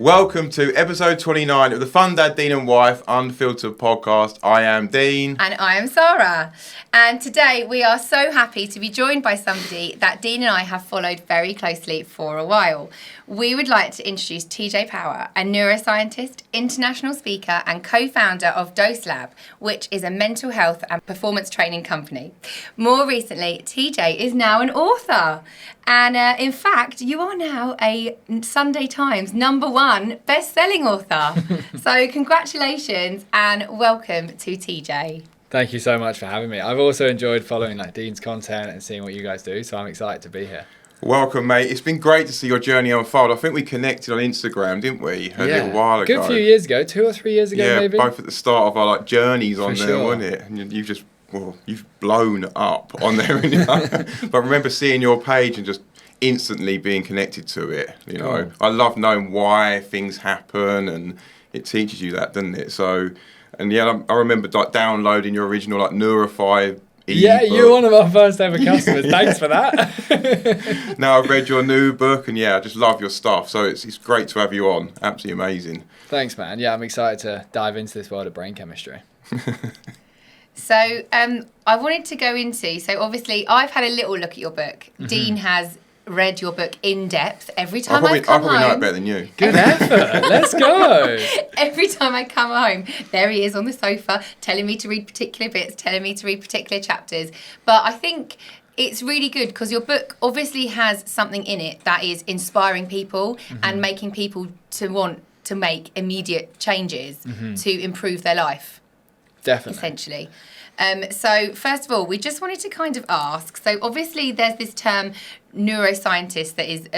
Welcome to episode 29 of the Fun Dad, Dean and Wife Unfiltered podcast. I am Dean. And I am Sara. And today we are so happy to be joined by somebody that Dean and I have followed very closely for a while. We would like to introduce TJ Power, a neuroscientist, international speaker and co-founder of Dose Lab, which is a mental health and performance training company. More recently, TJ is now an author. And in fact, you are now a Sunday Times #1 best-selling author. So congratulations and welcome to TJ. Thank you so much for having me. I've also enjoyed following Dean's content and seeing what you guys do, so I'm excited to be here. Welcome, mate. It's been great to see your journey unfold. I think we connected on Instagram, didn't we? A little while ago. Good few years ago, 2 or 3 years ago, maybe. Yeah, both at the start of our journeys on For there, sure. wasn't it? And you've blown up on there. But I remember seeing your page and just instantly being connected to it. You know, Cool. I love knowing why things happen, and it teaches you that, doesn't it? So, and yeah, I remember downloading your original Neurofy. Yeah, you're one of our first ever customers. Thanks for that. Now I've read your new book, and I just love your stuff. So it's great to have you on. Absolutely amazing. Thanks, man. Yeah, I'm excited to dive into this world of brain chemistry. So I wanted to go into, so obviously I've had a little look at your book. Mm-hmm. Dean has read your book in depth. Every time I come home, I probably know it better than you. Good effort. Let's go. Every time I come home, there he is on the sofa telling me to read particular bits, telling me to read particular chapters. But I think it's really good because your book obviously has something in it that is inspiring people and making people to want to make immediate changes to improve their life. Definitely. Essentially. So first of all, we just wanted to kind of ask, so obviously there's this term neuroscientist that is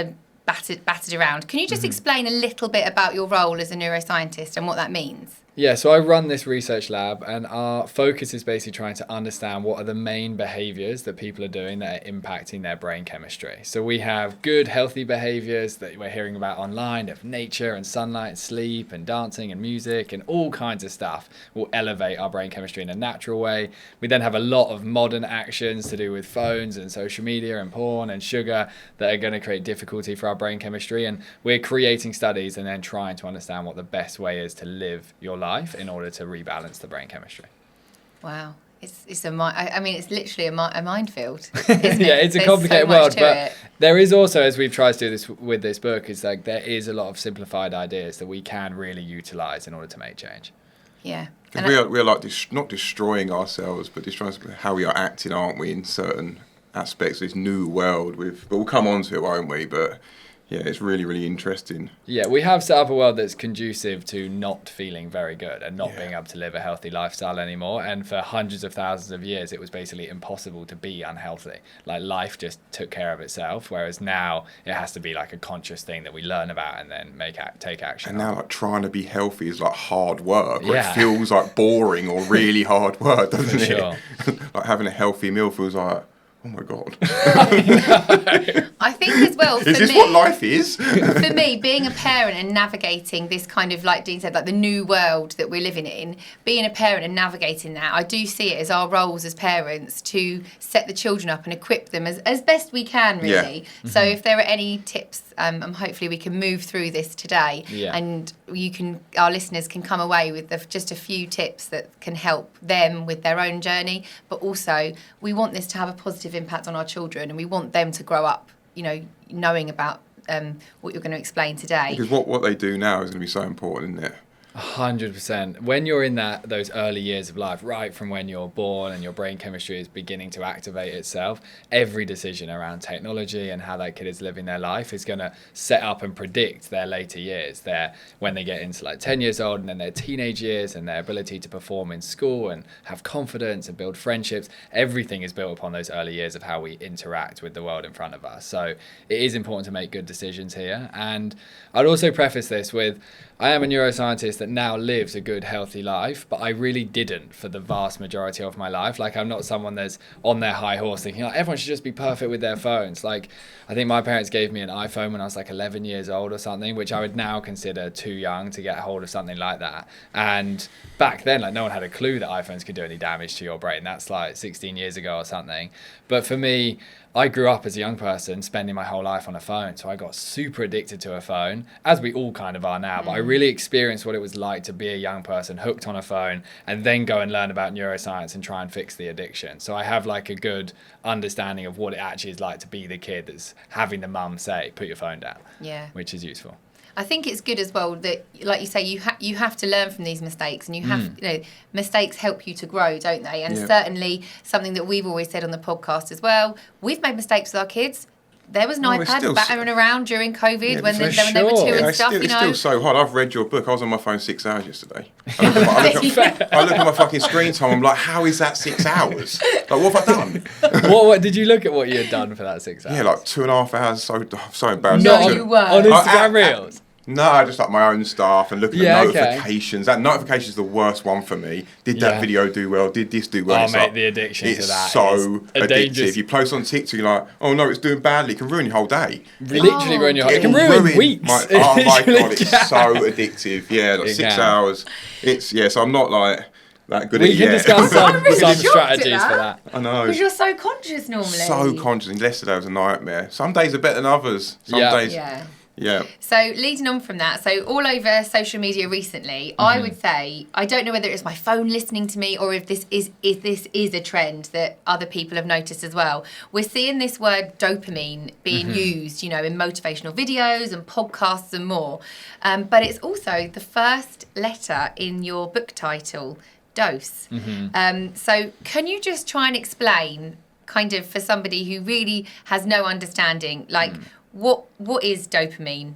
battered around. Can you just explain a little bit about your role as a neuroscientist and what that means? Yeah, so I run this research lab, and our focus is basically trying to understand what are the main behaviors that people are doing that are impacting their brain chemistry. So we have good, healthy behaviors that we're hearing about online of nature and sunlight and sleep and dancing and music and all kinds of stuff will elevate our brain chemistry in a natural way. We then have a lot of modern actions to do with phones and social media and porn and sugar that are going to create difficulty for our brain chemistry. And we're creating studies and then trying to understand what the best way is to live your life in order to rebalance the brain chemistry. Wow. It's literally a minefield, isn't it? Yeah, it's a There's complicated so much world, to but it. there is also, as we've tried to do this with this book, is like there is a lot of simplified ideas that we can really utilize in order to make change. Yeah. Because we're like not destroying ourselves, but destroying how we are acting, aren't we, in certain aspects of this new world. But we'll come on to it, won't we? But yeah, it's really, really interesting. Yeah, we have set up a world that's conducive to not feeling very good and not being able to live a healthy lifestyle anymore. And for hundreds of thousands of years, it was basically impossible to be unhealthy. Like life just took care of itself, whereas now it has to be like a conscious thing that we learn about and then take action. And now, like, trying to be healthy is like hard work. Or Yeah. it feels like boring or really hard work, doesn't it? Sure. Like having a healthy meal feels like, oh my God. I think as well, for Is this me, what life is? for me, being a parent and navigating this kind of, like Dean said, like the new world that we're living in, being a parent and navigating that, I do see it as our roles as parents to set the children up and equip them as best we can, really. Yeah. So if there are any tips, hopefully we can move through this today, and our listeners can come away with just a few tips that can help them with their own journey. But also, we want this to have a positive impact on our children, and we want them to grow up, knowing about what you're going to explain today. Because what they do now is going to be so important, isn't it? 100%. When you're in those early years of life, right from when you're born and your brain chemistry is beginning to activate itself, every decision around technology and how that kid is living their life is going to set up and predict their later years. When they get into like 10 years old and then their teenage years and their ability to perform in school and have confidence and build friendships, everything is built upon those early years of how we interact with the world in front of us. So it is important to make good decisions here. And I'd also preface this with, I am a neuroscientist that now lives a good, healthy life, but I really didn't for the vast majority of my life. Like, I'm not someone that's on their high horse thinking, like, everyone should just be perfect with their phones. Like, I think my parents gave me an iPhone when I was like 11 years old or something, which I would now consider too young to get a hold of something like that. And back then, like, no one had a clue that iPhones could do any damage to your brain. That's like 16 years ago or something. But for me, I grew up as a young person spending my whole life on a phone. So I got super addicted to a phone, as we all kind of are now. But I really experienced what it was like to be a young person hooked on a phone and then go and learn about neuroscience and try and fix the addiction. So I have like a good understanding of what it actually is like to be the kid that's having the mum say, put your phone down, which is useful. I think it's good as well that, like you say, you have to learn from these mistakes, and you have, mistakes help you to grow, don't they? And certainly something that we've always said on the podcast as well. We've made mistakes with our kids. There was an iPad battering around during COVID when they were 2 and stuff. It's still so hard. I've read your book. I was on my phone 6 hours yesterday. I look at my fucking screen time. I'm like, how is that 6 hours? Like, what have I done? What did you look at what you had done for that 6 hours? Yeah, like 2.5 hours. So embarrassing. No, you were. On Instagram Reels? No, just like my own stuff and looking at notifications. Okay. That notification is the worst one for me. Did that video do well? Did this do well? Oh, mate, the addiction to that is so addictive. You post on TikTok, you're like, oh no, it's doing badly. It can ruin your whole day. Literally ruin your whole day. It can ruin weeks. Oh my God, it's so addictive. Yeah, like 6 hours. So I'm not like that good at it yet. We can discuss some strategies for that. I know. Because you're so conscious normally. So conscious. And yesterday was a nightmare. Some days are better than others. Some days. Yeah. So leading on from that, so all over social media recently, I would say, I don't know whether it's my phone listening to me or if this is a trend that other people have noticed as well. We're seeing this word dopamine being used, in motivational videos and podcasts and more. But it's also the first letter in your book title, dose. So can you just try and explain, kind of for somebody who really has no understanding, like what is dopamine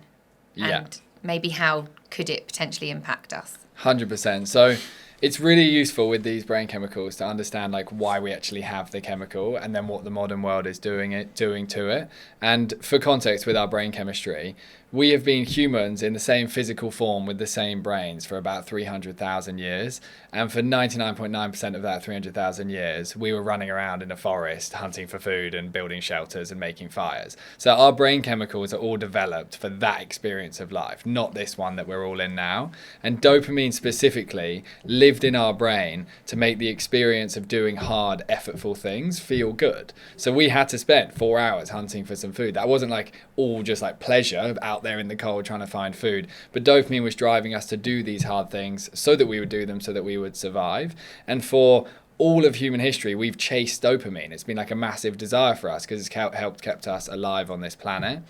and maybe how could it potentially impact us? 100%. So it's really useful with these brain chemicals to understand like why we actually have the chemical and then what the modern world is doing to it. And for context, with our brain chemistry, we have been humans in the same physical form with the same brains for about 300,000 years. And for 99.9% of that 300,000 years, we were running around in a forest hunting for food and building shelters and making fires. So our brain chemicals are all developed for that experience of life, not this one that we're all in now. And dopamine specifically lived in our brain to make the experience of doing hard, effortful things feel good. So we had to spend 4 hours hunting for some food. That wasn't like all just like pleasure out there in the cold trying to find food, but dopamine was driving us to do these hard things so that we would do them, so that we would survive. And for all of human history, we've chased dopamine. It's been like a massive desire for us because it's kept us alive on this planet.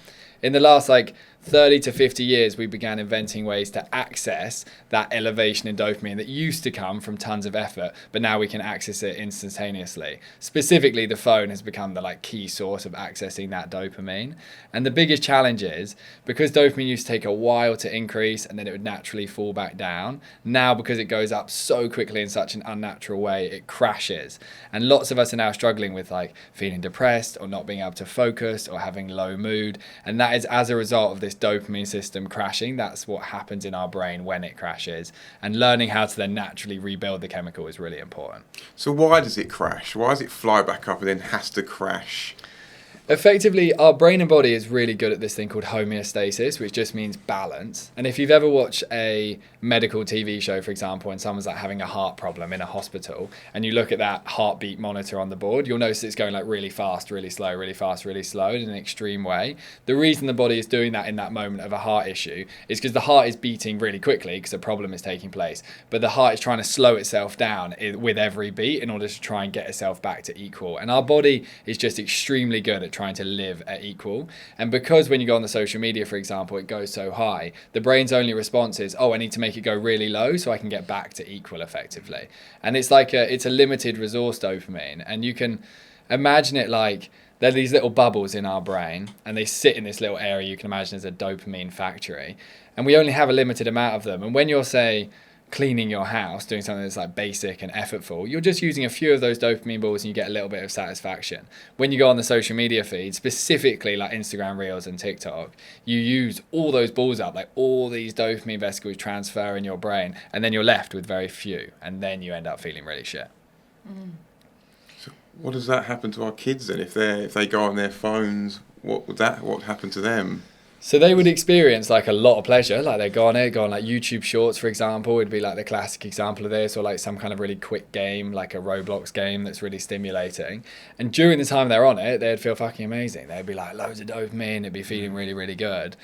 In the last 30 to 50 years, we began inventing ways to access that elevation in dopamine that used to come from tons of effort, but now we can access it instantaneously. Specifically, the phone has become the key source of accessing that dopamine. And the biggest challenge is, because dopamine used to take a while to increase and then it would naturally fall back down, now because it goes up so quickly in such an unnatural way, it crashes. And lots of us are now struggling with feeling depressed or not being able to focus or having low mood. And that is as a result of this dopamine system crashing. That's what happens in our brain when it crashes, and learning how to then naturally rebuild the chemical is really important. So why does it crash? Why does it fly back up and then has to crash? Effectively, our brain and body is really good at this thing called homeostasis, which just means balance. And if you've ever watched a medical TV show, for example, and someone's having a heart problem in a hospital, and you look at that heartbeat monitor on the board, you'll notice it's going really fast, really slow, really fast, really slow in an extreme way. The reason the body is doing that in that moment of a heart issue is because the heart is beating really quickly because a problem is taking place, but the heart is trying to slow itself down with every beat in order to try and get itself back to equal. And our body is just extremely good at trying to live at equal. And because when you go on the social media, for example, it goes so high, the brain's only response is, I need to make it go really low so I can get back to equal effectively. And it's it's a limited resource, dopamine. And you can imagine it there are these little bubbles in our brain and they sit in this little area you can imagine as a dopamine factory. And we only have a limited amount of them. And when you're, say, cleaning your house, doing something that's basic and effortful, you're just using a few of those dopamine balls and you get a little bit of satisfaction. When you go on the social media feed, specifically Instagram Reels and TikTok, you use all those balls up, all these dopamine vesicles transfer in your brain, and then you're left with very few, and then you end up feeling really shit. So what does that happen to our kids then? If they go on their phones, what would happen to them? So they would experience like a lot of pleasure, like they go on like YouTube Shorts, for example, would be like the classic example of this, or like some kind of really quick game, like a Roblox game that's really stimulating. And during the time they're on it, they'd feel fucking amazing. They'd be like loads of dopamine, they'd be feeling really, really good.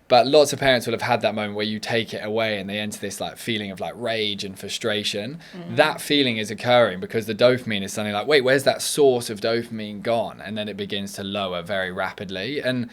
But lots of parents will have had that moment where you take it away and they enter this like feeling of like rage and frustration. That feeling is occurring because the dopamine is suddenly like, wait, where's that source of dopamine gone? And then it begins to lower very rapidly. And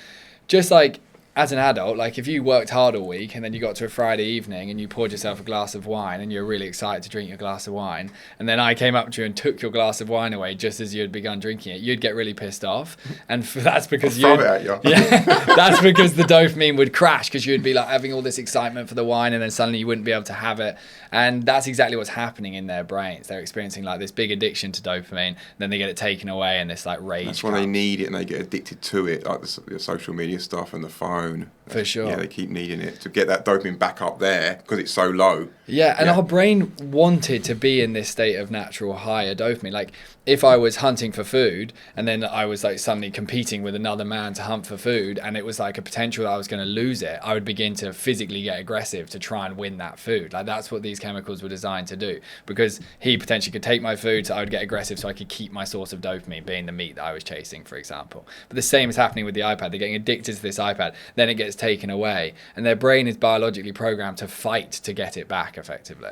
just like as an adult, like if you worked hard all week and then you got to a Friday evening and you poured yourself a glass of wine and you're really excited to drink your glass of wine, and then I came up to you and took your glass of wine away just as you had begun drinking it, you'd get really pissed off. And that's because that's because the dopamine would crash, because you'd be like having all this excitement for the wine and then suddenly you wouldn't be able to have it. And that's exactly what's happening in their brains. They're experiencing like this big addiction to dopamine, then they get it taken away and this like rage. That's why they need it and they get addicted to it, like the social media stuff and the phone. For sure. Yeah, they keep needing it to get that dopamine back up there because it's so low. Yeah, and our brain wanted to be in this state of natural higher dopamine. Like if I was hunting for food and then I was like suddenly competing with another man to hunt for food and it was like a potential that I was going to lose it, I would begin to physically get aggressive to try and win that food. Like that's what these chemicals were designed to do, because he potentially could take my food, so I would get aggressive so I could keep my source of dopamine being the meat that I was chasing, for example. But the same is happening with the iPad. They're getting addicted to this iPad, then it gets taken away, and their brain is biologically programmed to fight to get it back effectively.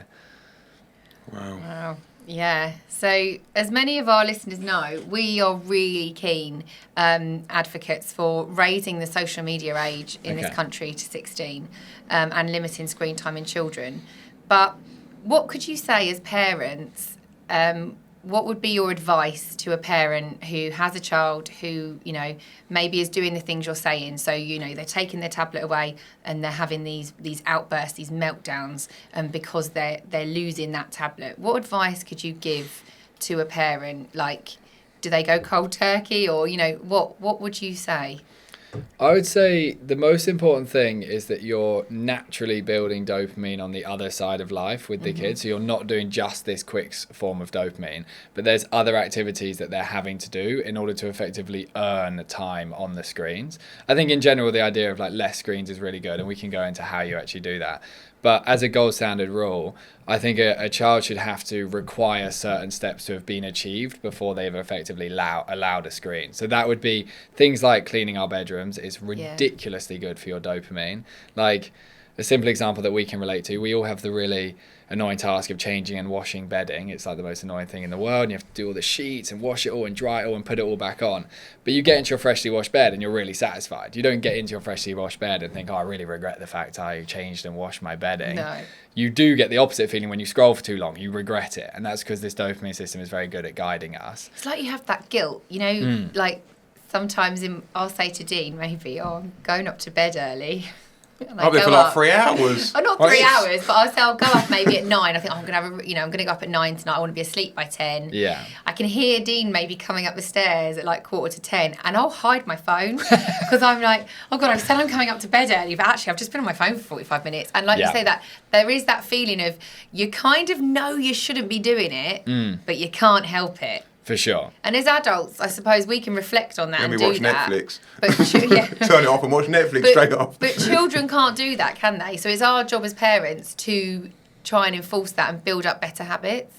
Wow. Yeah. So as many of our listeners know, we are really keen advocates for raising the social media age in this country to 16 and limiting screen time in children. But what could you say as parents, what would be your advice to a parent who has a child who, you know, maybe is doing the things you're saying? So, you know, they're taking their tablet away and they're having these outbursts, these meltdowns, because they're losing that tablet. What advice could you give to a parent? Like, do they go cold turkey, or, you know, what would you say? I would say the most important thing is that you're naturally building dopamine on the other side of life with the kids. So you're not doing just this quick form of dopamine, but there's other activities that they're having to do in order to effectively earn time on the screens. I think in general, the idea of like less screens is really good, and we can go into how you actually do that. But as a gold standard rule, I think a child should have to require certain steps to have been achieved before they've effectively allowed a screen. So that would be things like cleaning our bedrooms is ridiculously good for your dopamine. Like a simple example that we can relate to, we all have the really annoying task of changing and washing bedding. It's like the most annoying thing in the world, and you have to do all the sheets and wash it all and dry it all and put it all back on. But you get into your freshly washed bed and you're really satisfied. You don't get into your freshly washed bed and think, oh, I really regret the fact I changed and washed my bedding. No. You do get the opposite feeling when you scroll for too long. You regret it, and that's because this dopamine system is very good at guiding us. It's like you have that guilt, you know, like sometimes I'll say to Dean, maybe, oh, I'm going up to bed early. I'll be for like 3 hours. Oh, not 3 hours, but I'll go up maybe at 9. I think I'm gonna go up at 9 tonight. I want to be asleep by 10. Yeah. I can hear Dean maybe coming up the stairs at like 9:45, and I'll hide my phone because I'm like, oh god, I've said I'm coming up to bed early, but actually I've just been on my phone for 45 minutes. And like you say, that there is that feeling of you kind of know you shouldn't be doing it, but you can't help it. For sure. And as adults, I suppose we can reflect on that and do watch that. Netflix. But Turn it off and watch Netflix straight off. But children can't do that, can they? So it's our job as parents to try and enforce that and build up better habits.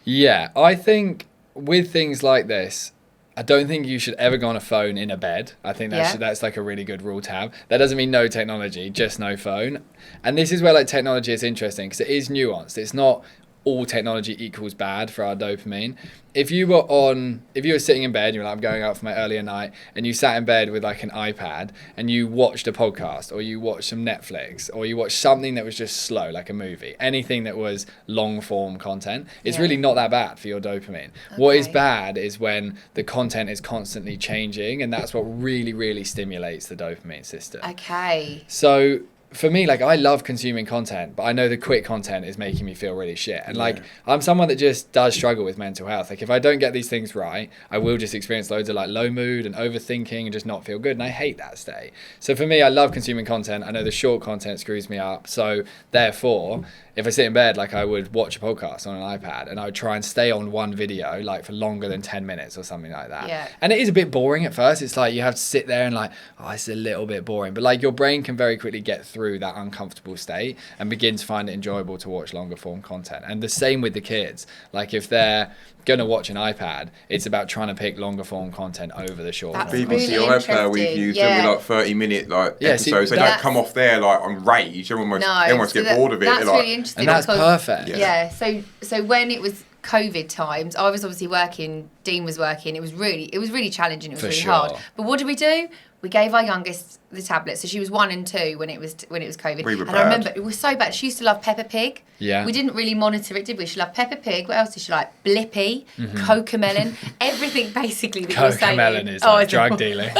Yeah, I think with things like this, I don't think you should ever go on a phone in a bed. I think that's like a really good rule to have. That doesn't mean no technology, just no phone. And this is where like technology is interesting because it is nuanced. It's not all technology equals bad for our dopamine. If you were sitting in bed, you were like, I'm going out for my earlier night, and you sat in bed with like an iPad and you watched a podcast or you watched some Netflix or you watched something that was just slow, like a movie, anything that was long form content, it's really not that bad for your dopamine. Okay. What is bad is when the content is constantly changing, and that's what really, really stimulates the dopamine system. Okay. So for me, like, I love consuming content, but I know the quick content is making me feel really shit. And like, I'm someone that just does struggle with mental health. Like, if I don't get these things right, I will just experience loads of like low mood and overthinking and just not feel good. And I hate that state. So for me, I love consuming content. I know the short content screws me up. So therefore, if I sit in bed, like, I would watch a podcast on an iPad and I would try and stay on one video like for longer than 10 minutes or something like that. Yeah. And it is a bit boring at first. It's like you have to sit there and like, oh, it's a little bit boring. But like, your brain can very quickly get through that uncomfortable state and begin to find it enjoyable to watch longer form content. And the same with the kids. Like, if they're going to watch an iPad, it's about trying to pick longer form content over the short form. BBC iPlayer we've used every like 30-minute episodes. They don't come off there like on rage. Everyone must get bored of it. That's really interesting. And that's perfect. Yeah. So when it was COVID times, I was obviously working, Dean was working. It was really challenging. It was really hard. But what did we do? We gave our youngest the tablet. So she was 1 and 2 when it was COVID. We were and bad. I remember it was so bad. She used to love Peppa Pig. Yeah. We didn't really monitor it, did we? She loved Peppa Pig. What else did she like? Blippy, Cocomelon, everything basically that you're saying. Cocomelon is like drug dealing.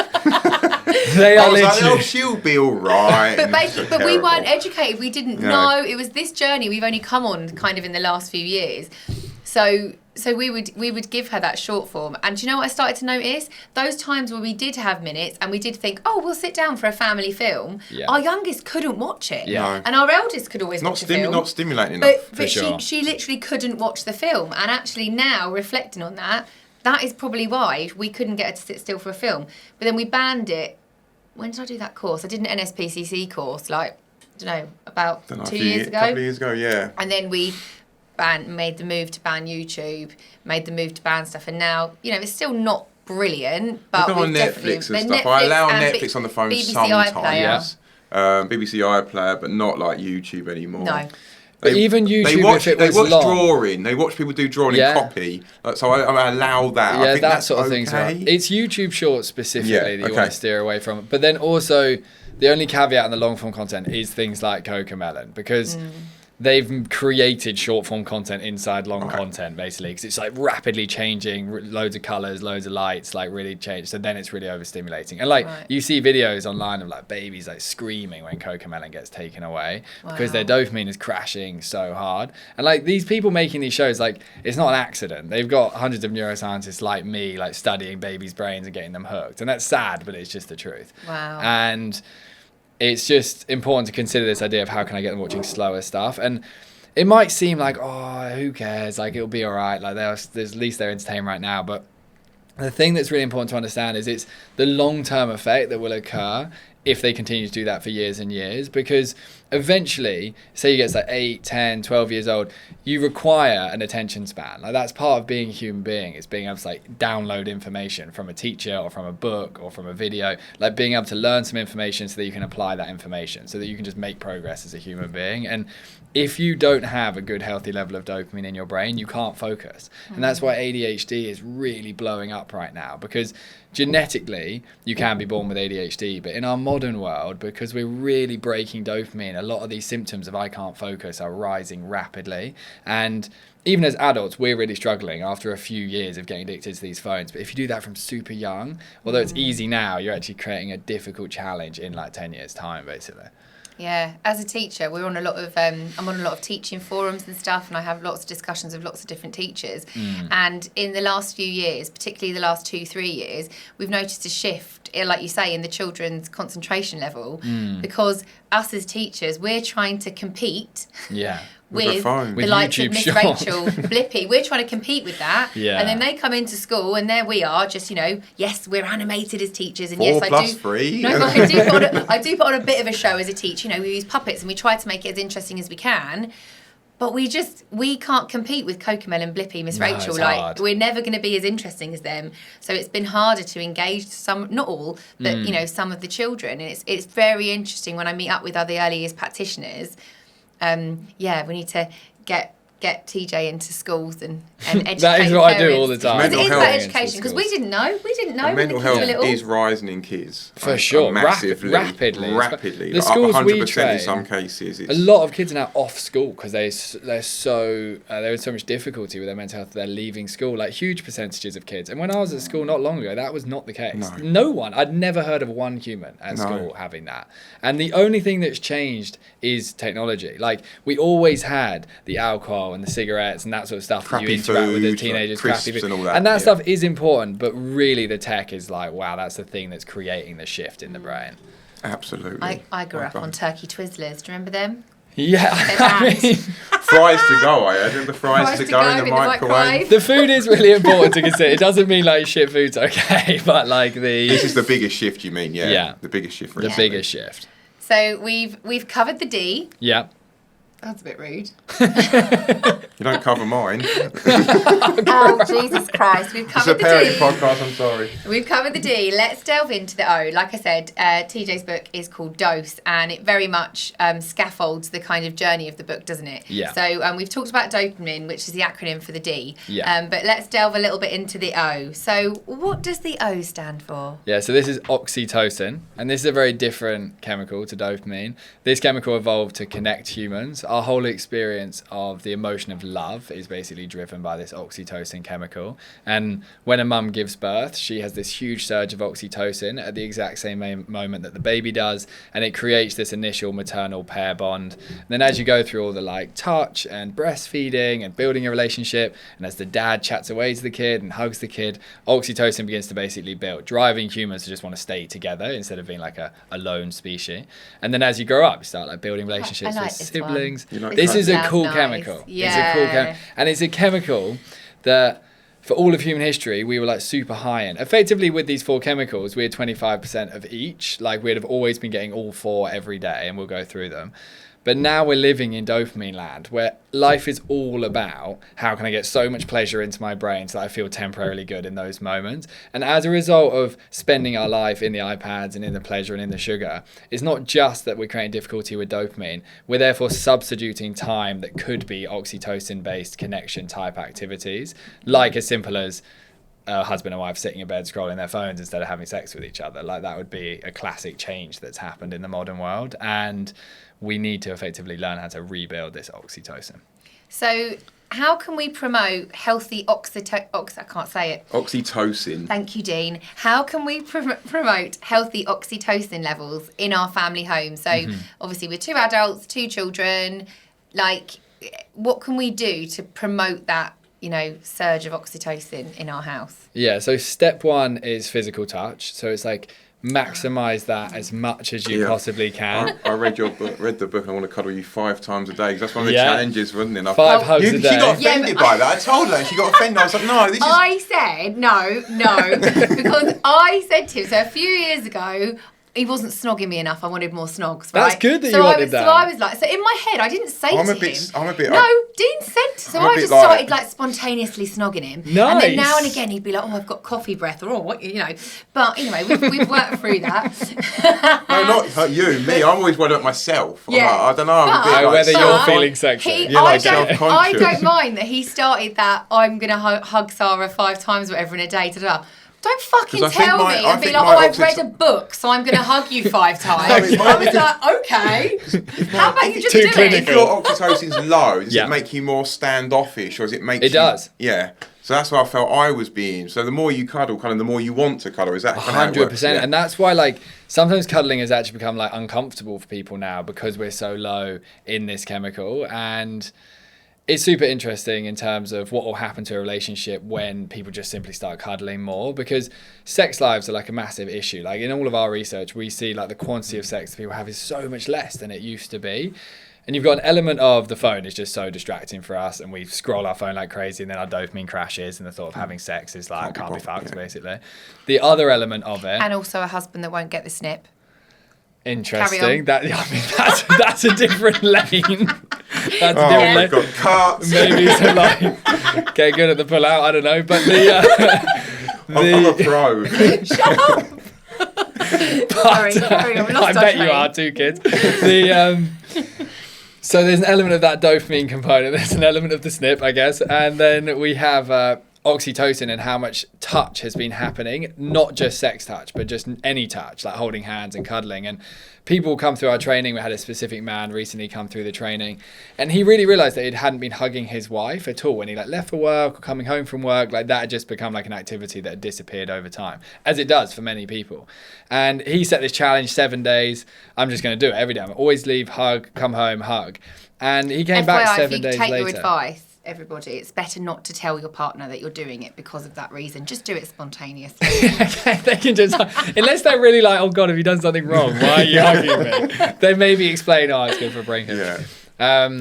They are literally. She'll be all right. but we weren't educated. We didn't know. It was this journey we've only come on kind of in the last few years. So we would give her that short form. And do you know what I started to notice? Those times where we did have minutes and we did think, oh, we'll sit down for a family film. Yeah. Our youngest couldn't watch it. Yeah. No. And our eldest could always watch the film. Not stimulating enough. But she literally couldn't watch the film. And actually now, reflecting on that is probably why we couldn't get her to sit still for a film. But then we banned it. When did I do that course? I did an NSPCC course, like, I don't know, about 2 years ago. A couple of years ago, yeah. And then we made the move to ban YouTube, made the move to ban stuff, and now, it's still not brilliant, but on Netflix and stuff. I allow Netflix on the phone BBC sometimes. BBC iPlayer, but not like YouTube anymore. No. But even YouTube, they watch long. drawing. They watch people do drawing in copy. So I allow that. I think that that's sort of okay. thing's right. It's YouTube Shorts specifically that you want to steer away from. But then also, the only caveat on the long form content is things like Cocomelon, because they've created short form content inside long content, basically, because it's like rapidly changing, loads of colors, loads of lights, like really change. So then it's really overstimulating. And like you see videos online of like babies like screaming when Cocomelon gets taken away because their dopamine is crashing so hard. And like these people making these shows, like, it's not an accident. They've got hundreds of neuroscientists like me, like studying babies' brains and getting them hooked. And that's sad, but it's just the truth. Wow. And it's just important to consider this idea of how can I get them watching slower stuff. And it might seem like, oh, who cares? Like, it'll be all right. Like, there's at least they're entertained right now. But the thing that's really important to understand is it's the long-term effect that will occur if they continue to do that for years and years, because eventually, say you get to like 8, 10, 12 years old, you require an attention span. Like, that's part of being a human being. It's being able to like download information from a teacher or from a book or from a video, like being able to learn some information so that you can apply that information, so that you can just make progress as a human being. And if you don't have a good healthy level of dopamine in your brain, you can't focus. And that's why ADHD is really blowing up right now, because genetically you can be born with ADHD, but in our modern world, because we're really breaking dopamine, a lot of these symptoms of I can't focus are rising rapidly. And even as adults, we're really struggling after a few years of getting addicted to these phones. But if you do that from super young, although it's easy now, you're actually creating a difficult challenge in like 10 years time, basically. Yeah, as a teacher, we're on a lot of I'm on a lot of teaching forums and stuff, and I have lots of discussions with lots of different teachers. And in the last few years, particularly the last 2-3 years, we've noticed a shift, like you say, in the children's concentration level, because us as teachers, we're trying to compete. With the likes of Miss Rachel Blippy. We're trying to compete with that. And then they come into school and there we are, just, yes, we're animated as teachers. And 4 plus 3. No, I do put on a bit of a show as a teacher. We use puppets and we try to make it as interesting as we can. But we can't compete with Cocomelon, Blippy, Miss Rachel. Like, hard. We're never going to be as interesting as them. So it's been harder to engage some, not all, but, some of the children. And it's very interesting when I meet up with other early years practitioners. We need to get get TJ into schools and educate That is what parents. I do all the time. Because it is Mental about health education. Because we didn't know. We didn't know when the mental kids were health little. is rising in kids. For sure. Massively. Rapidly. Rapidly. The Like schools up we 100% train, in some cases. a lot of kids are now off school because they're in so much difficulty with their mental health. They're leaving school, like huge percentages of kids. And when I was at school not long ago, that was not the case. No one. I'd never heard of one human at school having that. And the only thing that's changed is technology. Like we always had the alcohol and the cigarettes and that sort of stuff that you interact with as teenagers, like crappy food. and all that. And that stuff is important, but really the tech is like, wow, that's the thing that's creating the shift in the brain. Absolutely. I grew up on turkey Twizzlers. Do you remember them? Yeah, I mean, fries to go, I had. The fries to go in the microwave. the food is really important to consider. It doesn't mean like shit food's okay, but like This is the biggest shift, you mean? Yeah. Yeah. The biggest shift. the biggest shift. So we've covered the D. Yeah. That's a bit rude. You don't cover mine. Oh, Jesus Christ. We've It's covered a the parody D. podcast, I'm sorry. We've covered the D. Let's delve into the O. Like I said, TJ's book is called Dose, and it very much scaffolds the kind of journey of the book, doesn't it? Yeah. So we've talked about dopamine, which is the acronym for the D. Yeah. But let's delve a little bit into the O. So what does the O stand for? Yeah, so this is oxytocin, and this is a very different chemical to dopamine. This chemical evolved to connect humans. Our whole experience of the emotion of love is basically driven by this oxytocin chemical. And when a mum gives birth, she has this huge surge of oxytocin at the exact same moment that the baby does, and it creates this initial maternal pair bond. And then as you go through all the like touch and breastfeeding and building a relationship, and as the dad chats away to the kid and hugs the kid, oxytocin begins to basically build, driving humans to just want to stay together instead of being like a lone species. And then as you grow up, you start like building relationships like with this siblings. Like This is a Sounds cool nice. chemical. Yeah. It's a cool and it's a chemical that for all of human history we were like super high in. Effectively with these 4 chemicals we had 25% of each. Like we'd have always been getting all 4 every day, and we'll go through them. But now we're living in dopamine land where life is all about how can I get so much pleasure into my brain so that I feel temporarily good in those moments. And as a result of spending our life in the iPads and in the pleasure and in the sugar, it's not just that we're creating difficulty with dopamine. We're therefore substituting time that could be oxytocin-based connection type activities, like as simple as a husband and wife sitting in bed scrolling their phones instead of having sex with each other. Like that would be a classic change that's happened in the modern world. And we need to effectively learn how to rebuild this oxytocin. So how can we promote healthy I can't say it. Oxytocin. Thank you, Dean. How can we promote healthy oxytocin levels in our family home? So obviously we're 2 adults, 2 children. Like, what can we do to promote that, surge of oxytocin in our house? Yeah, so step 1 is physical touch. So it's like maximize that as much as you possibly can. I read the book and I want to cuddle you 5 times a day because that's one of the challenges, wasn't it? 5 hugs a day. She got offended by that. I told her, she got offended. I was like, no, this is... I said, no, because I said to him, so a few years ago, he wasn't snogging me enough. I wanted more snogs, right? That's good that you wanted that. So I was like, so in my head, I didn't say to him. I'm a bit... No, Dean said. So I just started like spontaneously snogging him. Nice. And then now and again, he'd be like, oh, I've got coffee breath or what, But anyway, we've worked through that. No, not you, me. I'm always worried about myself. Yeah. I don't know. I'm a bit whether like, you're feeling sexual. I don't mind that he started that I'm going to hug Sarah 5 times or whatever in a day. Don't fucking tell me and be like, I've read a book, so I'm going to hug you 5 times. I was like, okay. How about you just do it? If your oxytocin's low, does it make you more standoffish, or does it make you... It does. Yeah. So that's what I felt I was being. So the more you cuddle, kind of the more you want to cuddle. Is that kind of how it works? 100%. And that's why, like, sometimes cuddling has actually become, like, uncomfortable for people now because we're so low in this chemical. And it's super interesting in terms of what will happen to a relationship when people just simply start cuddling more, because sex lives are like a massive issue. Like in all of our research, we see like the quantity of sex that people have is so much less than it used to be. And you've got an element of the phone is just so distracting for us, and we scroll our phone like crazy, and then our dopamine crashes, and the thought of having sex is like, can't be fucked, basically. The other element of it... And also a husband that won't get the snip. Interesting. That's a different lane. That's a different lane. We've got cuts. Maybe to like get good at the pull out. I don't know, but I'm a pro. Shut up. Sorry, I've lost I bet you are too, kids. So there's an element of that dopamine component. There's an element of the snip, I guess. And then we have oxytocin and how much touch has been happening, not just sex touch, but just any touch, like holding hands and cuddling. And people come through our training. We had a specific man recently come through the training, and he really realized that he hadn't been hugging his wife at all when he left for work or coming home from work. Like that had just become like an activity that had disappeared over time, as it does for many people. And he set this challenge, 7 days. I'm just going to do it every day. I'm always leave, hug, come home, hug. And he came back 7 days later. If you take your advice, everybody, it's better not to tell your partner that you're doing it because of that reason. Just do it spontaneously. Okay, they can just, unless they're really like, oh God, have you done something wrong? Why are you hugging me? They maybe explain, oh, it's good for a brain chemistry. Yeah.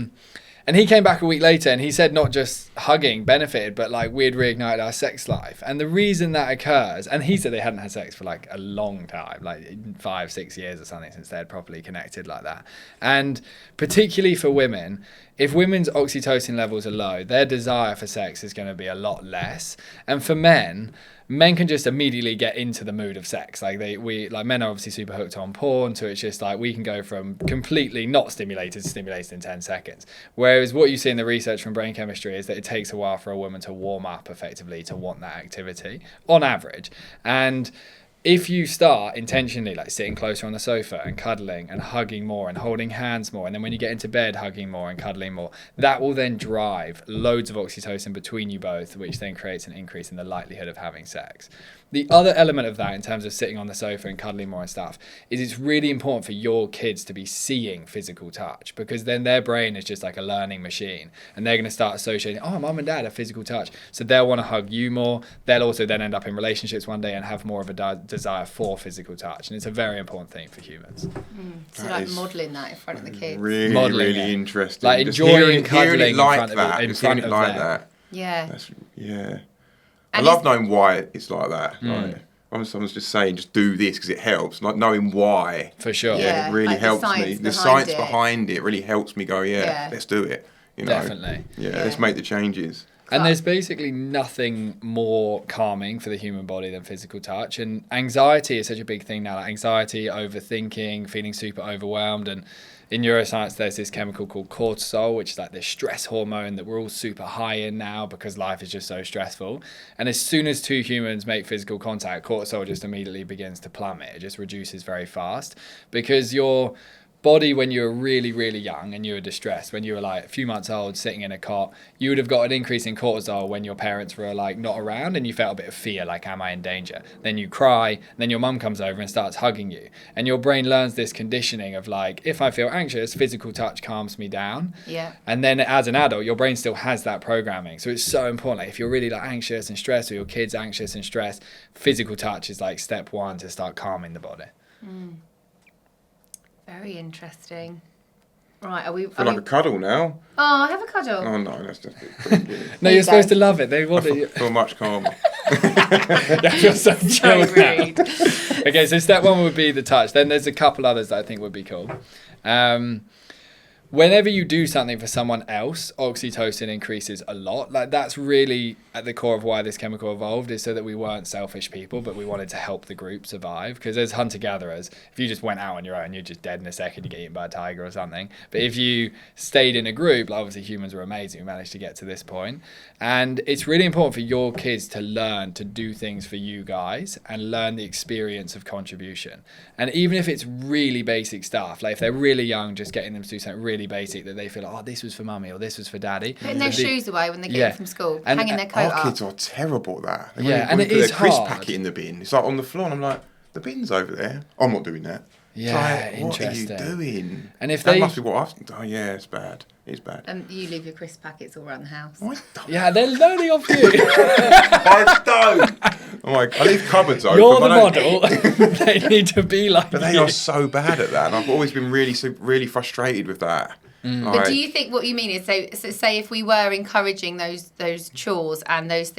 And he came back a week later and he said not just hugging benefited, but like we'd reignited our sex life. And the reason that occurs, and he said they hadn't had sex for like a long time, like 5-6 years or something since they had properly connected like that. And particularly for women, if women's oxytocin levels are low, their desire for sex is going to be a lot less. And for men can just immediately get into the mood of sex. Like men are obviously super hooked on porn, so it's just like we can go from completely not stimulated to stimulated in 10 seconds. Whereas what you see in the research from brain chemistry is that it takes a while for a woman to warm up effectively to want that activity on average. And if you start intentionally like sitting closer on the sofa and cuddling and hugging more and holding hands more, and then when you get into bed hugging more and cuddling more, that will then drive loads of oxytocin between you both, which then creates an increase in the likelihood of having sex. The other element of that, in terms of sitting on the sofa and cuddling more and stuff, is it's really important for your kids to be seeing physical touch, because then their brain is just like a learning machine and they're going to start associating, oh, mum and dad have physical touch. So they'll want to hug you more. They'll also then end up in relationships one day and have more of a desire for physical touch. And it's a very important thing for humans. So like modelling that in front of the kids. Really interesting. Like just enjoying cuddling it like in front of them. That. Yeah. Yeah. And I love knowing why it's like that. Like, when someone's just saying, just do this because it helps, like knowing why. For sure. Yeah, it really like helps me. The science behind it really helps me go, let's do it. You know? Definitely. Yeah, let's make the changes. And there's basically nothing more calming for the human body than physical touch. And anxiety is such a big thing now. Like anxiety, overthinking, feeling super overwhelmed. And in neuroscience, there's this chemical called cortisol, which is like this stress hormone that we're all super high in now because life is just so stressful. And as soon as two humans make physical contact, cortisol just immediately begins to plummet. It just reduces very fast because your body, when you were really, really young and you were distressed, when you were like a few months old sitting in a cot, you would have got an increase in cortisol when your parents were like not around and you felt a bit of fear, like, am I in danger? Then you cry, then your mum comes over and starts hugging you. And your brain learns this conditioning of like, if I feel anxious, physical touch calms me down. Yeah. And then as an adult, your brain still has that programming. So it's so important. Like if you're really like anxious and stressed, or your kid's anxious and stressed, physical touch is like step one to start calming the body. Very interesting. Right, are we... I feel like a cuddle now. Oh, have a cuddle. Oh, no, that's just it. No, you're supposed to love it. They want it. I feel much calmer. I feel so chilled now. Okay, so step one would be the touch. Then there's a couple others that I think would be cool. Whenever you do something for someone else, oxytocin increases a lot. Like that's really at the core of why this chemical evolved, is so that we weren't selfish people, but we wanted to help the group survive. Because as hunter-gatherers, if you just went out on your own, you're just dead in a second, you get eaten by a tiger or something. But if you stayed in a group, like obviously humans were amazing, we managed to get to this point. And it's really important for your kids to learn to do things for you guys and learn the experience of contribution. And even if it's really basic stuff, like if they're really young, just getting them to do something really basic that they feel like, oh, this was for mummy or this was for daddy. Putting their shoes away when they get in from school, and hanging their coat up. Our kids are terrible at that. And it is hard. Crisp hard. packet in the bin. It's like on the floor, and I'm like, the bin's over there. I'm not doing that. Yeah, like, interesting. What are you doing? And if that must be what I've... Oh, yeah, it's bad. It's bad. You leave your crisp packets all around the house. I don't. Yeah, they're learning off you. I don't. I'm like, I leave cupboards open. You're the model. They need to be like But they are so bad at that, and I've always been really frustrated with that. But do you think what you mean is so say if we were encouraging those chores and those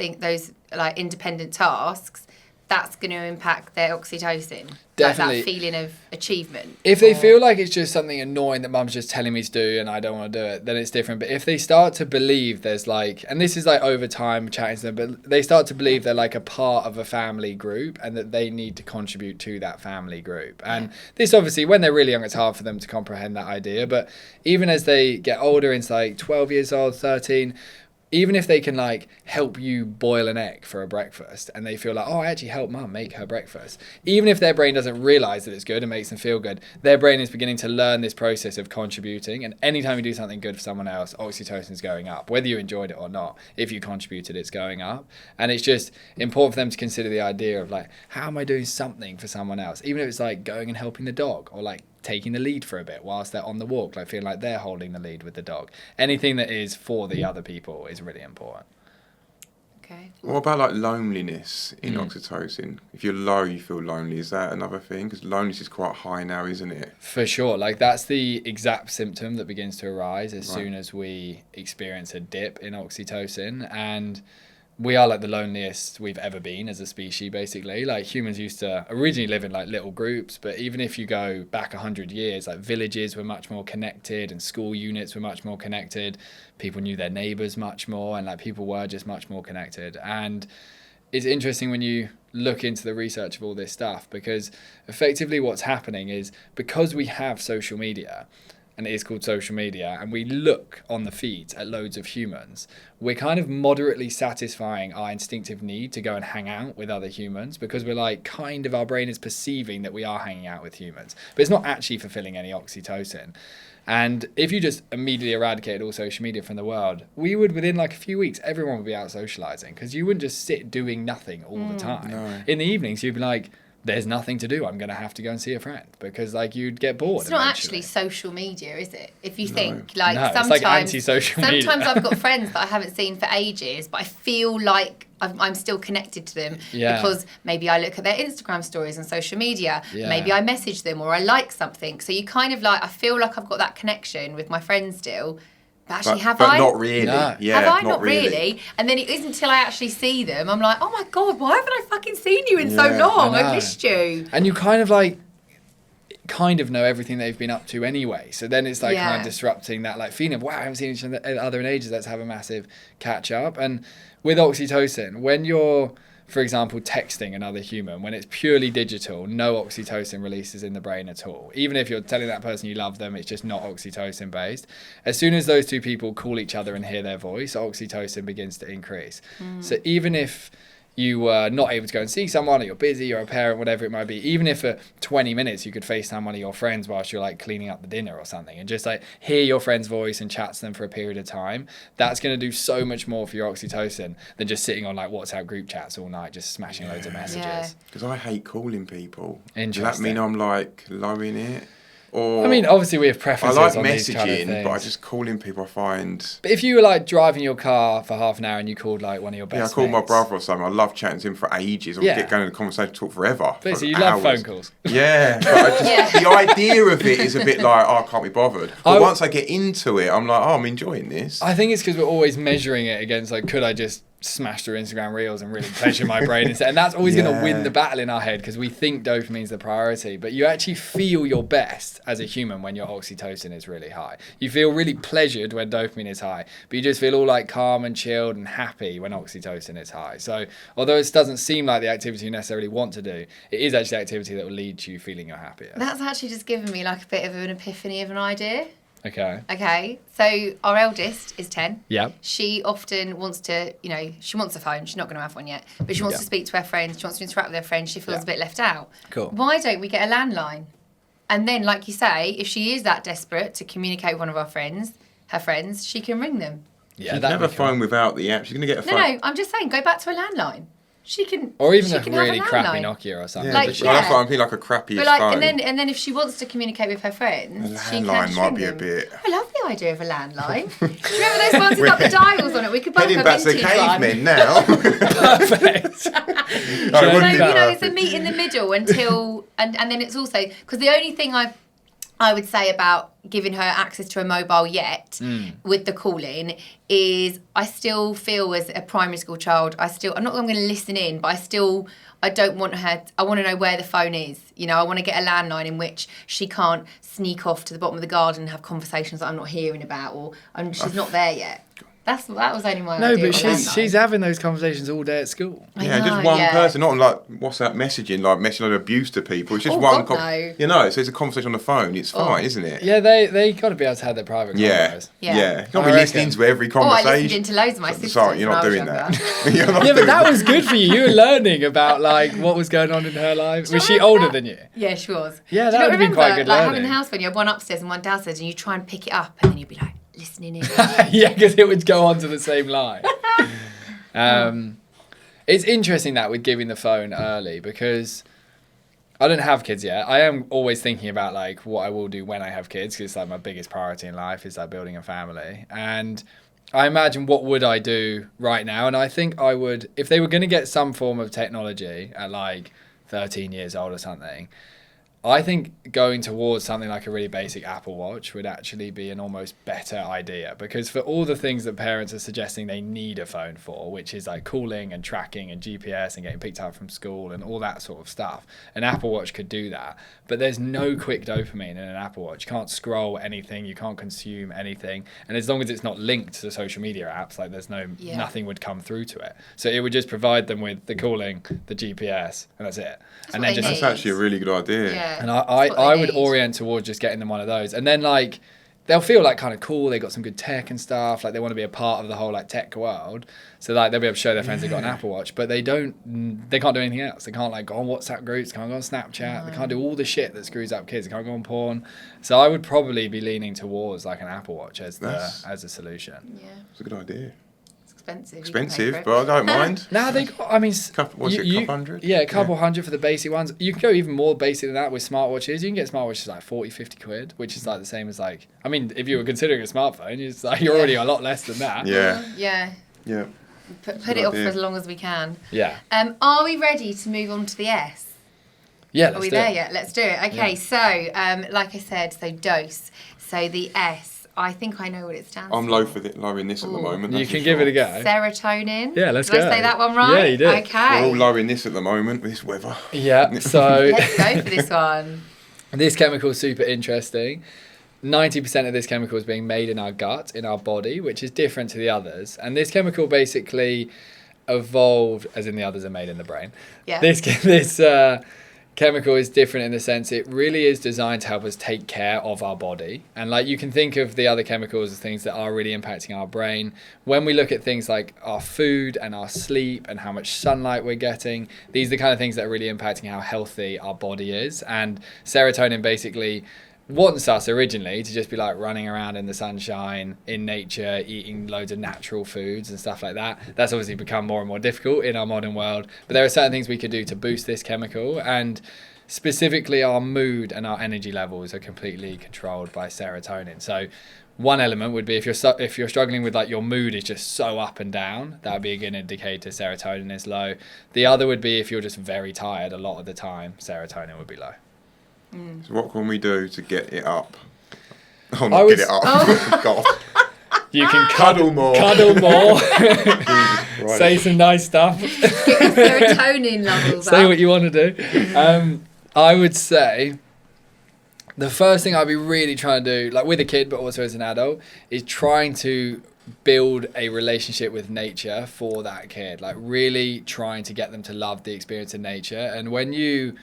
like independent tasks, that's going to impact their oxytocin. Definitely. Like that feeling of achievement. If they feel like it's just something annoying that mum's just telling me to do and I don't want to do it, then it's different. But if they start to believe there's like, and this is like over time chatting to them, but they start to believe they're like a part of a family group and that they need to contribute to that family group. And this obviously, when they're really young, it's hard for them to comprehend that idea. But even as they get older, it's like 12 years old, 13, even if they can like help you boil an egg for a breakfast and they feel like, oh, I actually helped mum make her breakfast. Even if their brain doesn't realize that it's good and makes them feel good, their brain is beginning to learn this process of contributing. And anytime you do something good for someone else, oxytocin is going up, whether you enjoyed it or not. If you contributed, it's going up. And it's just important for them to consider the idea of like, how am I doing something for someone else? Even if it's like going and helping the dog or like taking the lead for a bit whilst they're on the walk, like feeling like they're holding the lead with the dog. Anything that is for the other people is really important. Okay. What about like loneliness in oxytocin? If you're low, you feel lonely. Is that another thing? Because loneliness is quite high now, isn't it? For sure. Like that's the exact symptom that begins to arise as soon as we experience a dip in oxytocin. And we are like the loneliest we've ever been as a species, basically. Like humans used to originally live in like little groups, but even if you go back 100 years, like villages were much more connected and school units were much more connected. People knew their neighbors much more and like people were just much more connected. And it's interesting when you look into the research of all this stuff, because effectively what's happening is because we have social media, and it is called social media, and we look on the feeds at loads of humans, we're kind of moderately satisfying our instinctive need to go and hang out with other humans, because we're like, kind of, our brain is perceiving that we are hanging out with humans, but it's not actually fulfilling any oxytocin. And if you just immediately eradicated all social media from the world, we would, within like a few weeks, everyone would be out socializing, because you wouldn't just sit doing nothing all the time. No. In the evenings, you'd be like, there's nothing to do, I'm going to have to go and see a friend, because like you'd get bored. It's not eventually. actually social media, is it? If you think like No, it's sometimes, like anti-social media. sometimes I've got friends that I haven't seen for ages, but I feel like I'm still connected to them because maybe I look at their Instagram stories on social media, maybe I message them or I like something. So you kind of like, I feel like I've got that connection with my friends still. But actually, have I? But not really. No. Yeah, have I? Not really. And then it isn't until I actually see them, I'm like, oh my God, why haven't I fucking seen you in so long? I've missed you. And you kind of know everything they've been up to anyway. So then it's like kind of disrupting that like feeling of, wow, I haven't seen each other in ages. Let's have a massive catch up. And with oxytocin, when you're, for example, texting another human, when it's purely digital, no oxytocin releases in the brain at all. Even if you're telling that person you love them, it's just not oxytocin based. As soon as those two people call each other and hear their voice, oxytocin begins to increase. So even if you were not able to go and see someone, or you're busy, you're a parent, whatever it might be, even if for 20 minutes you could FaceTime one of your friends whilst you're like cleaning up the dinner or something and just like hear your friend's voice and chat to them for a period of time, that's going to do so much more for your oxytocin than just sitting on like WhatsApp group chats all night, just smashing loads of messages. Because I hate calling people. Interesting. Does that mean I'm like low in it? Or I mean, obviously we have preferences. I like on messaging, these kind of things. but I just calling people I find. But if you were like driving your car for half an hour and you called like one of your best I called my mates. brother or something. I love chatting to him for ages. I'll get going in a conversation, talk forever. Basically, for you love hours. phone calls. Yeah, but I just, the idea of it is a bit like, oh, I can't be bothered. But once I get into it, I'm like, oh, I'm enjoying this. I think it's because we're always measuring it against like, could I just smash through Instagram Reels and really pleasure my brain instead? And that's always going to win the battle in our head because we think dopamine's the priority. But you actually feel your best as a human when your oxytocin is really high. You feel really pleasured when dopamine is high, but you just feel all like calm and chilled and happy when oxytocin is high. So although it doesn't seem like the activity you necessarily want to do, it is actually the activity that will lead to you feeling you're happier. That's actually just given me like a bit of an epiphany of an idea. Okay. So our eldest is 10. Yeah. She often wants to, she wants a phone. She's not going to have one yet. But she wants to speak to her friends. She wants to interact with her friends. She feels a bit left out. Cool. Why don't we get a landline? And then, like you say, if she is that desperate to communicate with one of her friends, she can ring them. Yeah, she can have a phone without the app. She's going to get a phone. No, I'm just saying, go back to a landline. She can, or even she a can really have a crappy landline. Nokia or something. That's what I'm thinking, like a crappy phone. And then if she wants to communicate with her friends, a she landline can might be them. a bit. I love the idea of a landline. Do you remember those ones without the dials on it? We could both Heading have back to the cavemen now. Perfect. It's a meet in the middle until, and then it's also because the only thing I would say about giving her access to a mobile yet with the call-in is I still feel as a primary school child, I'm not going to listen in, but I I don't want her, I want to know where the phone is. You know, I want to get a landline in which she can't sneak off to the bottom of the garden and have conversations that I'm not hearing about, or she's not there yet. That was only my idea. No, but she's having those conversations all day at school. Yeah, just one person, not like WhatsApp messaging, like messaging abuse to people. It's just one. No. You know, so it's a conversation on the phone. It's fine, isn't it? Yeah, they got to be able to have their private conversations. Yeah. You can't be listening to every conversation. I listened into loads of my sisters. Sorry, you're not doing that. Yeah, but that was good for you. You were learning about like what was going on in her life. Was she older than you? Yeah, she was. Yeah, that would have been quite good learning. Having a house phone, you had one upstairs and one downstairs, and you try and pick it up, and then you'd be like listening in. Yeah, because it would go onto the same line. It's interesting that with giving the phone early, because I don't have kids yet. I am always thinking about like what I will do when I have kids, because it's like my biggest priority in life is like building a family. And I imagine what would I do right now, and I think I would, if they were going to get some form of technology at like 13 years old or something, I think going towards something like a really basic Apple Watch would actually be an almost better idea, because for all the things that parents are suggesting they need a phone for, which is like calling and tracking and GPS and getting picked up from school and all that sort of stuff, an Apple Watch could do that. But there's no quick dopamine in an Apple Watch. You can't scroll anything, you can't consume anything, and as long as it's not linked to social media apps, like there's nothing would come through to it. So it would just provide them with the calling, the GPS, and that's it. That's actually a really good idea. Yeah. And I would orient towards just getting them one of those. And then, like, they'll feel, like, kind of cool. They got some good tech and stuff. Like, they want to be a part of the whole, like, tech world. So, like, they'll be able to show their friends they've got an Apple Watch. But they can't do anything else. They can't, like, go on WhatsApp groups. They can't go on Snapchat. They can't do all the shit that screws up kids. They can't go on porn. So I would probably be leaning towards, like, an Apple Watch as a solution. Yeah. It's a good idea. Expensive, but I don't mind. Now they got, I mean, Couple hundred? Yeah, a couple hundred for the basic ones. You can go even more basic than that with smartwatches. You can get smartwatches like 40, 50 quid, which is like the same as like, I mean, if you were considering a smartphone, it's like you're already a lot less than that. Yeah. Put it off for as long as we can. Yeah. Are we ready to move on to the S? Yeah, Are we there yet? Let's do it. Okay, so like I said, so dose. So the S. I think I know what it stands for. I'm low in this at the moment. You can give it a go. Serotonin. Yeah, let's go. Did I say that one right? Yeah, you did. Okay. We're all low in this at the moment with this weather. Yeah, so... Let's go for this one. This chemical is super interesting. 90% of this chemical is being made in our gut, in our body, which is different to the others. And this chemical basically evolved, as in the others are made in the brain. Yeah. This chemical is different in the sense it really is designed to help us take care of our body. And like you can think of the other chemicals as things that are really impacting our brain. When we look at things like our food and our sleep and how much sunlight we're getting, these are the kind of things that are really impacting how healthy our body is. And serotonin basically wants us originally to just be like running around in the sunshine, in nature, eating loads of natural foods and stuff like that. That's obviously become more and more difficult in our modern world. But there are certain things we could do to boost this chemical, and specifically our mood and our energy levels are completely controlled by serotonin. So one element would be if you're struggling with like your mood is just so up and down, that would be a good indicator serotonin is low. The other would be if you're just very tired a lot of the time, serotonin would be low. So what can we do to get it up? Oh, not get it up. Oh. God. You can cuddle more. Say some nice stuff. Get your serotonin levels Say up. what you want to do. I would say the first thing I'd be really trying to do, like with a kid, but also as an adult, is trying to build a relationship with nature for that kid. Like really trying to get them to love the experience of nature. And when you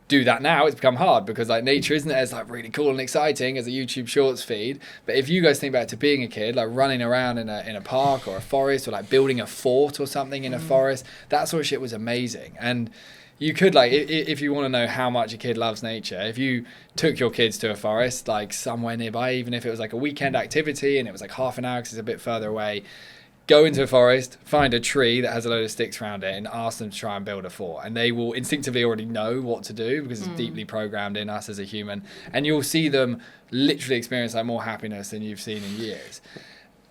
do that now, it's become hard because like nature isn't as like really cool and exciting as a YouTube Shorts feed. But if you guys think back to being a kid, like running around in a park or a forest, or like building a fort or something in a forest, that sort of shit was amazing. And you could like, if you want to know how much a kid loves nature, if you took your kids to a forest, like somewhere nearby, even if it was like a weekend activity and it was like half an hour because it's a bit further away, go into a forest, find a tree that has a load of sticks around it and ask them to try and build a fort. And they will instinctively already know what to do because it's deeply programmed in us as a human. And you'll see them literally experience like more happiness than you've seen in years.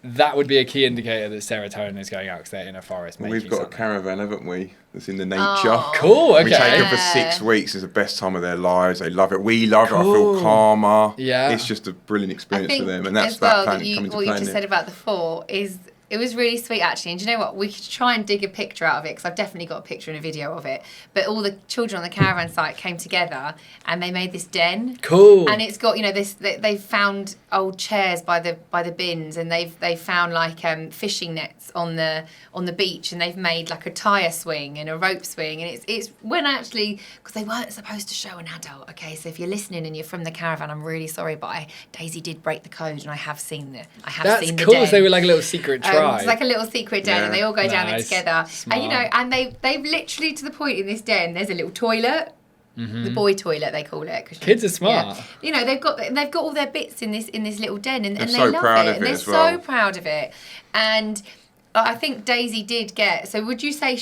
That would be a key indicator that serotonin is going out because they're in a forest. Well, we've got a caravan, haven't we? That's in the nature. Oh. Cool, okay. We take them for 6 weeks. It's the best time of their lives. They love it. We love it. I feel calmer. Yeah. it's just a brilliant experience for them. And as that's well, that plan coming to what you plan just said about the fort is It was really sweet, actually. And do you know what? We could try and dig a picture out of it, because I've definitely got a picture and a video of it. But all the children on the caravan site came together and they made this den. Cool. And it's got, this. They've found old chairs by the bins, and they've found like fishing nets on the beach, and they've made like a tire swing and a rope swing. And it's when actually, because they weren't supposed to show an adult. Okay, so if you're listening and you're from the caravan, I'm really sorry, but Daisy did break the code, and I have seen the That's seen the cool. den. So they were like a little secret tribe. It's like a little secret den, and they all go down there together. Smart. And they've literally, to the point in this den, there's a little toilet. The boy toilet, they call it. Kids are smart. Yeah. They've got all their bits in this little den, and they so love proud it. of And they're it as well. so proud of it. And I think Daisy did get. So would you say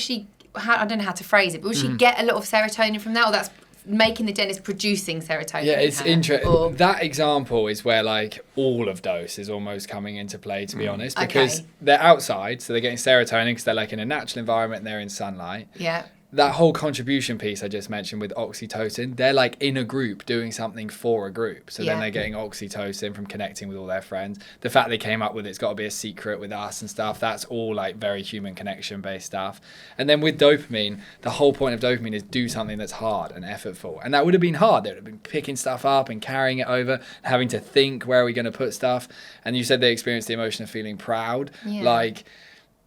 I don't know how to phrase it, but would she get a lot of serotonin from that, or that's making the den is producing serotonin? Yeah, it's interesting. That example is where like all of dose is almost coming into play, to be honest, because they're outside, so they're getting serotonin because they're like in a natural environment and they're in sunlight. Yeah. That whole contribution piece I just mentioned with oxytocin, they're like in a group doing something for a group. So then they're getting oxytocin from connecting with all their friends. The fact they came up with it's got to be a secret with us and stuff, that's all like very human connection based stuff. And then with dopamine, the whole point of dopamine is do something that's hard and effortful. And that would have been hard. They would have been picking stuff up and carrying it over, having to think, where are we going to put stuff? And you said they experienced the emotion of feeling proud. Yeah. Like,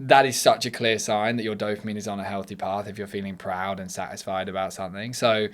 that is such a clear sign that your dopamine is on a healthy path if you're feeling proud and satisfied about something. So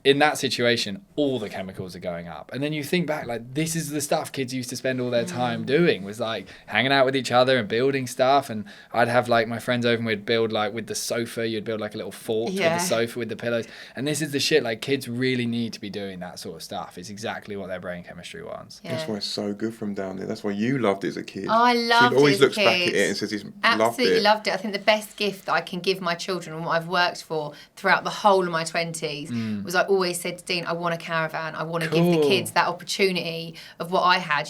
in that situation, all the chemicals are going up. And then you think back, like, this is the stuff kids used to spend all their time doing, was like hanging out with each other and building stuff. And I'd have like my friends over and we'd build like with the sofa, you'd build like a little fort with the sofa with the pillows. And this is the shit, like kids really need to be doing that sort of stuff. It's exactly what their brain chemistry wants. Yeah. That's why it's so good from down there. That's why you loved it as a kid. Oh, I loved it. She always as a looks back at kid. it and says he's Absolutely loved it. I think the best gift that I can give my children, and what I've worked for throughout the whole of my 20s, was I always said to Dean, I want a caravan. I want to give the kids that opportunity of what I had.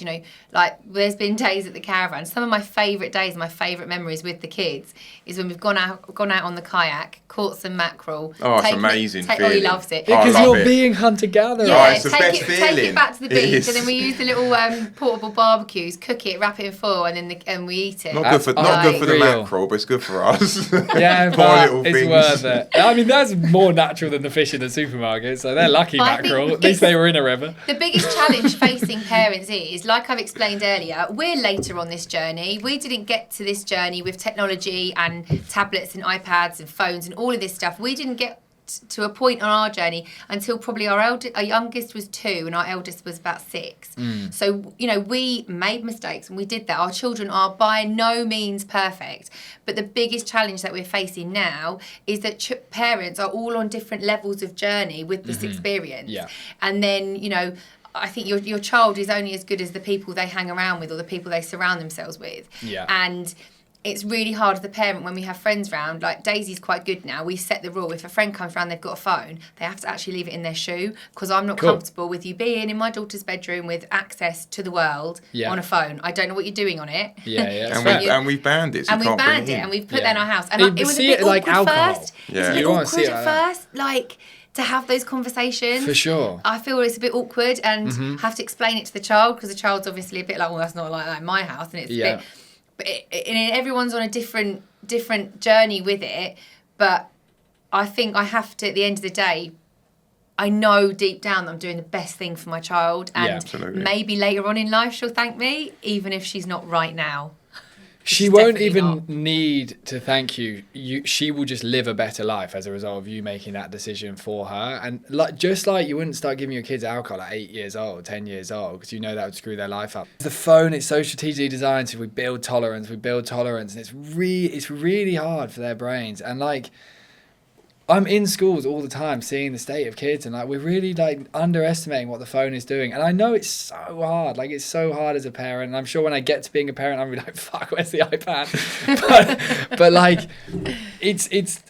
Like there's been days at the caravan. Some of my favourite days, my favourite memories with the kids is when we've gone out on the kayak, caught some mackerel. Oh, it's amazing Oh, he feeling. loves it. Because I love you're it. being hunter-gatherer. Oh, it's the best Take feeling. it back to the It beach, is. and then we use the little portable barbecues, cook it, wrap it in foil, and we eat it. Not good for the Real. mackerel, but it's good for us. Yeah, Poor but little it's things. worth it. I mean, that's more natural than the fish in the supermarket, so they're lucky But I think mackerel. At least they were in a river. The biggest challenge facing parents is, like I've explained earlier, we're later on this journey. We didn't get to this journey with technology and tablets and iPads and phones and all of this stuff. We didn't get to a point on our journey until probably our youngest was 2 and our eldest was about 6. So, we made mistakes and we did that. Our children are by no means perfect. But the biggest challenge that we're facing now is that parents are all on different levels of journey with this experience. Yeah. And then, I think your child is only as good as the people they hang around with or the people they surround themselves with. Yeah. And it's really hard as a parent when we have friends round. Like Daisy's quite good now. We set the rule: if a friend comes round, they've got a phone, they have to actually leave it in their shoe, because I'm not comfortable with you being in my daughter's bedroom with access to the world on a phone. I don't know what you're doing on it. And we've banned it. So and you we've can't bring banned it, in. and we've put that in our house. And You it was a see bit it like awkward alcohol. first. Yeah. It's a bit You wanna see awkward it at like first, like to have those conversations. For sure. I feel it's a bit awkward and have to explain it to the child, because the child's obviously a bit like, well, that's not like that in my house, and it's a bit. But everyone's on a different journey with it. But I think I have to, at the end of the day, I know deep down that I'm doing the best thing for my child, and maybe later on in life she'll thank me, even if she's not right now. She won't even need to thank you. She will just live a better life as a result of you making that decision for her. And just like you wouldn't start giving your kids alcohol at 8 years old, 10 years old, because you know that would screw their life up. The phone, it's so strategically designed, so we build tolerance, and it's really hard for their brains. And like, I'm in schools all the time seeing the state of kids, and like we're really like underestimating what the phone is doing. And I know it's so hard, like it's so hard as a parent. And I'm sure when I get to being a parent, I'm gonna be like, fuck, where's the iPad? but like it's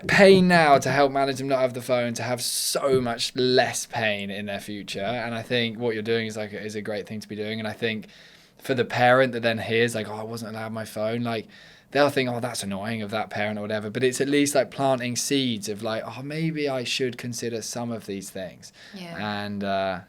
pain now to help manage them not have the phone, to have so much less pain in their future. And I think what you're doing is a great thing to be doing. And I think for the parent that then hears like, oh, I wasn't allowed my phone, like they'll think, oh, that's annoying of that parent or whatever. But it's at least like planting seeds of like, oh, maybe I should consider some of these things. Yeah. And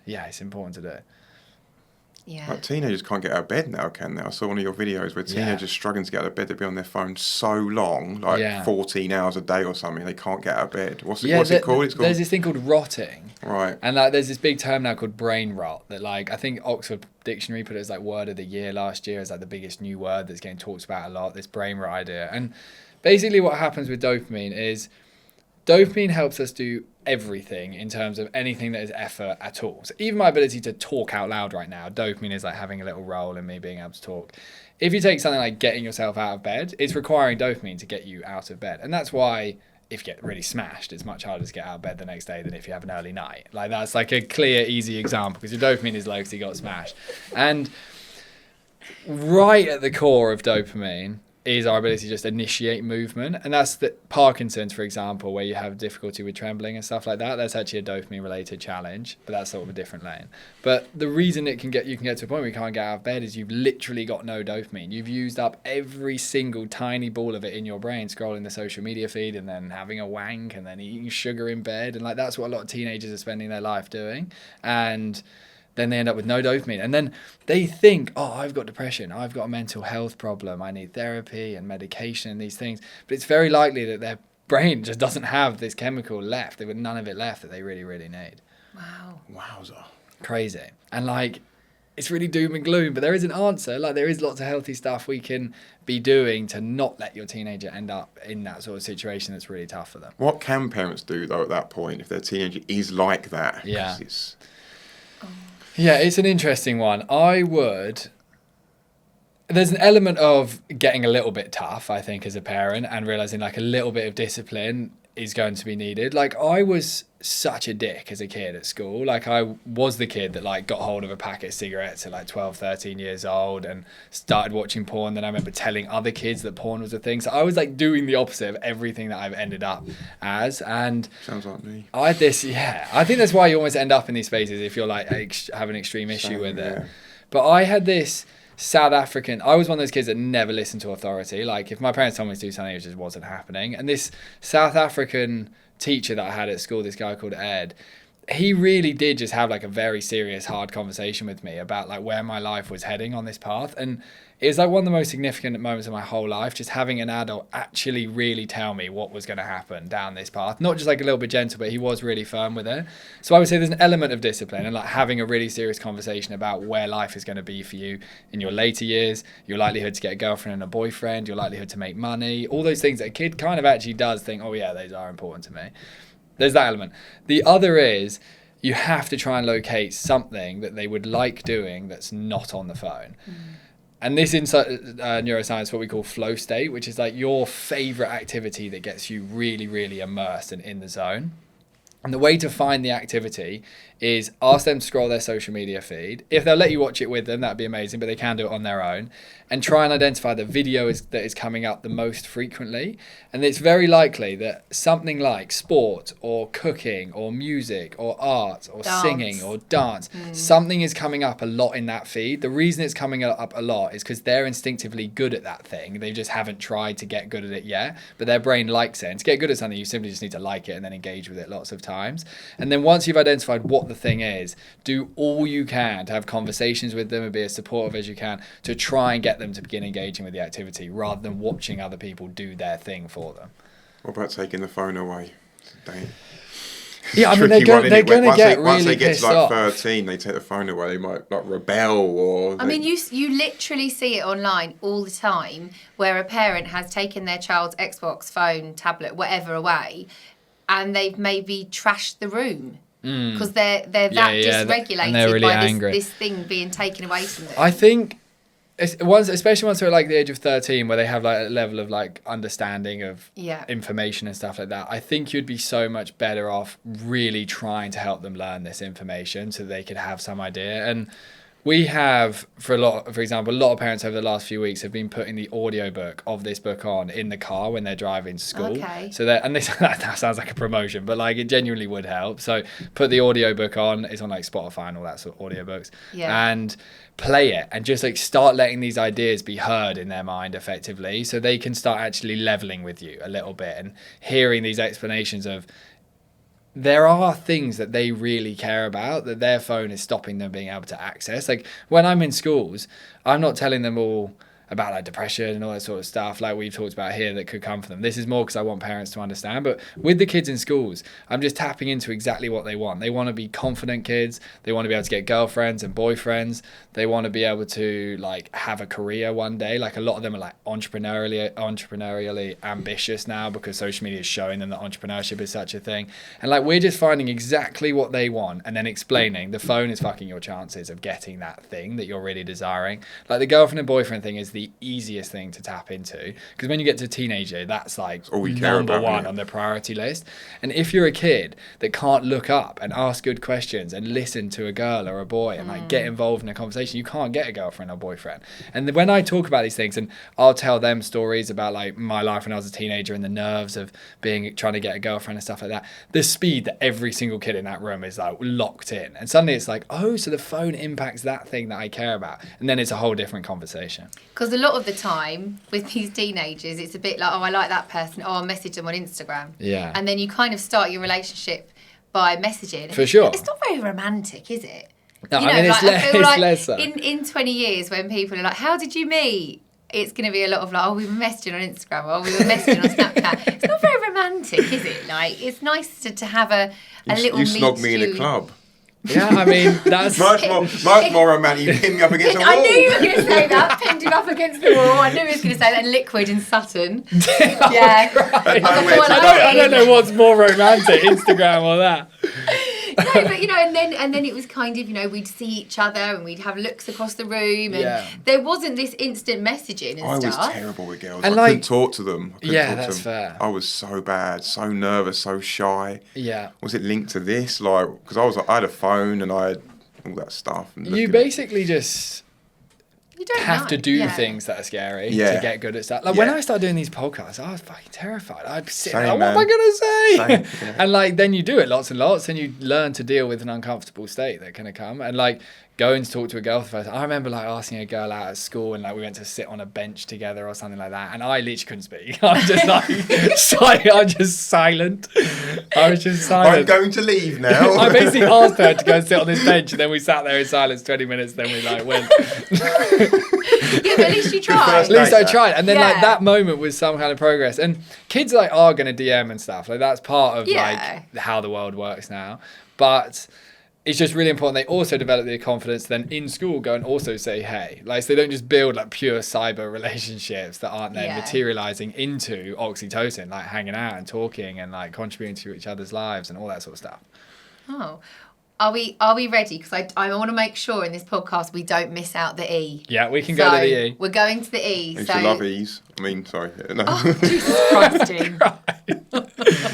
it's important to do. Yeah. Like teenagers can't get out of bed now, can they? I saw one of your videos where teenagers struggling to get out of bed. They'd be on their phone so long, like 14 hours a day or something. They can't get out of bed. What's it called? It's called. There's this thing called rotting. Right. And like, there's this big term now called brain rot that, like, I think Oxford Dictionary put it as like word of the year last year as like the biggest new word that's getting talked about a lot. This brain rot idea. And basically, what happens with dopamine is dopamine helps us do everything in terms of anything that is effort at all. So even my ability to talk out loud right now, dopamine is like having a little role in me being able to talk. If you take something like getting yourself out of bed, it's requiring dopamine to get you out of bed. And that's why if you get really smashed, it's much harder to get out of bed the next day than if you have an early night. Like, that's like a clear, easy example because your dopamine is low because you got smashed. And right at the core of dopamine is our ability to just initiate movement. And that's the Parkinson's, for example, where you have difficulty with trembling and stuff like that. That's actually a dopamine related challenge, but that's sort of a different lane. But the reason you can get to a point where you can't get out of bed is you've literally got no dopamine. You've used up every single tiny ball of it in your brain, scrolling the social media feed and then having a wank and then eating sugar in bed. And like, that's what a lot of teenagers are spending their life doing. And then they end up with no dopamine. And then they think, oh, I've got depression. I've got a mental health problem. I need therapy and medication and these things. But it's very likely that their brain just doesn't have this chemical left. They've got none of it left that they really, really need. Wow. Wowza. Crazy. And like, it's really doom and gloom, but there is an answer. Like, there is lots of healthy stuff we can be doing to not let your teenager end up in that sort of situation that's really tough for them. What can parents do, though, at that point, if their teenager is like that? Yeah. Oh. Yeah, it's an interesting one. There's an element of getting a little bit tough, I think, as a parent, and realizing like a little bit of discipline is going to be needed. Like, I was such a dick as a kid at school. Like, I was the kid that like got hold of a packet of cigarettes at like 12, 13 years old and started watching porn. Then I remember telling other kids that porn was a thing. So I was like doing the opposite of everything that I've ended up as. And sounds like me. I think that's why you almost end up in these spaces if you're like have an extreme issue with it. But I had this South African, I was one of those kids that never listened to authority. Like, if my parents told me to do something, it just wasn't happening. And this South African teacher that I had at school, this guy called Ed, he really did just have like a very serious, hard conversation with me about like where my life was heading on this path. And it was like one of the most significant moments of my whole life, just having an adult actually really tell me what was going to happen down this path. Not just like a little bit gentle, but he was really firm with it. So I would say there's an element of discipline and like having a really serious conversation about where life is going to be for you in your later years, your likelihood to get a girlfriend and a boyfriend, your likelihood to make money, all those things that a kid kind of actually does think, oh yeah, those are important to me. There's that element. The other is you have to try and locate something that they would like doing that's not on the phone. And this in neuroscience, what we call flow state, which is like your favorite activity that gets you really, really immersed and in the zone. And the way to find the activity is ask them to scroll their social media feed. If they'll let you watch it with them, that'd be amazing, but they can do it on their own. And try and identify the video that is coming up the most frequently. And it's very likely that something like sport or cooking or music or art or singing or dance, something is coming up a lot in that feed. The reason it's coming up a lot is because they're instinctively good at that thing. They just haven't tried to get good at it yet, but their brain likes it. And to get good at something, you simply just need to like it and then engage with it lots of times. And then once you've identified what the thing is, do all you can to have conversations with them and be as supportive as you can to try and get them to begin engaging with the activity rather than watching other people do their thing for them. What about taking the phone away? Yeah, I mean, they're going to get really pissed off. Once they get to like 13, they take the phone away, they might like rebel or... I mean, you literally see it online all the time where a parent has taken their child's Xbox, phone, tablet, whatever away, and they've maybe trashed the room. Because they're that dysregulated really by this thing being taken away from them. I think, especially once they're at like the age of 13, where they have like a level of like understanding of information and stuff like that, I think you'd be so much better off really trying to help them learn this information so they could have some idea. And we have, for example, a lot of parents over the last few weeks have been putting the audiobook of this book on in the car when they're driving to school. Okay. So that sounds like a promotion, but like it genuinely would help. So put the audiobook on. It's on like Spotify and all that sort of audiobooks. Yeah. And play it and just like start letting these ideas be heard in their mind effectively so they can start actually leveling with you a little bit and hearing these explanations of there are things that they really care about that their phone is stopping them being able to access. Like when I'm in schools, I'm not telling them all about like depression and all that sort of stuff like we've talked about here that could come for them. This is more because I want parents to understand. But with the kids in schools, I'm just tapping into exactly what they want. They want to be confident kids. They want to be able to get girlfriends and boyfriends. They want to be able to like have a career one day. Like a lot of them are like entrepreneurially ambitious now because social media is showing them that entrepreneurship is such a thing. And like we're just finding exactly what they want and then explaining the phone is fucking your chances of getting that thing that you're really desiring. Like the girlfriend and boyfriend thing is the easiest thing to tap into because when you get to teenager, that's like number one on the priority list. And if you're a kid that can't look up and ask good questions and listen to a girl or a boy and like get involved in a conversation, you can't get a girlfriend or boyfriend. And when I talk about these things and I'll tell them stories about like my life when I was a teenager and the nerves of trying to get a girlfriend and stuff like that, the speed that every single kid in that room is like locked in, and suddenly it's like, oh, so the phone impacts that thing that I care about, and then it's a whole different conversation. Because a lot of the time with these teenagers, it's a bit like, oh, I like that person, oh, I'll message them on Instagram. Yeah. And then you kind of start your relationship by messaging. For sure. It's not very romantic, is it? No, you know, I mean, I feel like less so. In 20 years when people are like, how did you meet? It's going to be a lot of like, oh, we were messaging on Instagram, or we were messaging on Snapchat. It's not very romantic, is it? Like, it's nice to have a little You snog me in a club. Yeah, I mean, that's... much more romantic. You pin me up against the wall. I knew you were going to say that. Pinned him up against the wall. I knew he was going to say that. Liquid in Sutton. Yeah. I don't know what's more romantic, Instagram or that. No, but you know, and then it was kind of, you know, we'd see each other and we'd have looks across the room, and there wasn't this instant messaging and stuff. I was terrible with girls. And I couldn't talk to them. That's fair. I was so bad, so nervous, so shy. Yeah. Was it linked to this? Like, because I had a phone and I had all that stuff. And you basically just... You don't have to do things that are scary to get good at stuff. Like when I started doing these podcasts, I was fucking terrified. I'd sit there, what am I going to say? And like then you do it lots and lots, and you learn to deal with an uncomfortable state that can come. And like going to talk to a girl for the first time. I remember like asking a girl out at school, and like we went to sit on a bench together or something like that, and I literally couldn't speak. I was just like I was just silent. I'm going to leave now. I basically asked her to go and sit on this bench, and then we sat there in silence 20 minutes, then we like went. Yeah, but at least you tried. At least I tried. And then like that moment was some kind of progress. And kids like are going to DM and stuff. Like that's part of like how the world works now. But it's just really important they also develop their confidence to then in school go and also say hey. Like so they don't just build like pure cyber relationships that aren't then materializing into oxytocin, like hanging out and talking and like contributing to each other's lives and all that sort of stuff. Oh. Are we ready? Because I want to make sure in this podcast we don't miss out the E. Yeah, we can go to the E. We're going to the E. I used to love E's. I mean, sorry. No. Oh, Jesus Christ, Dean.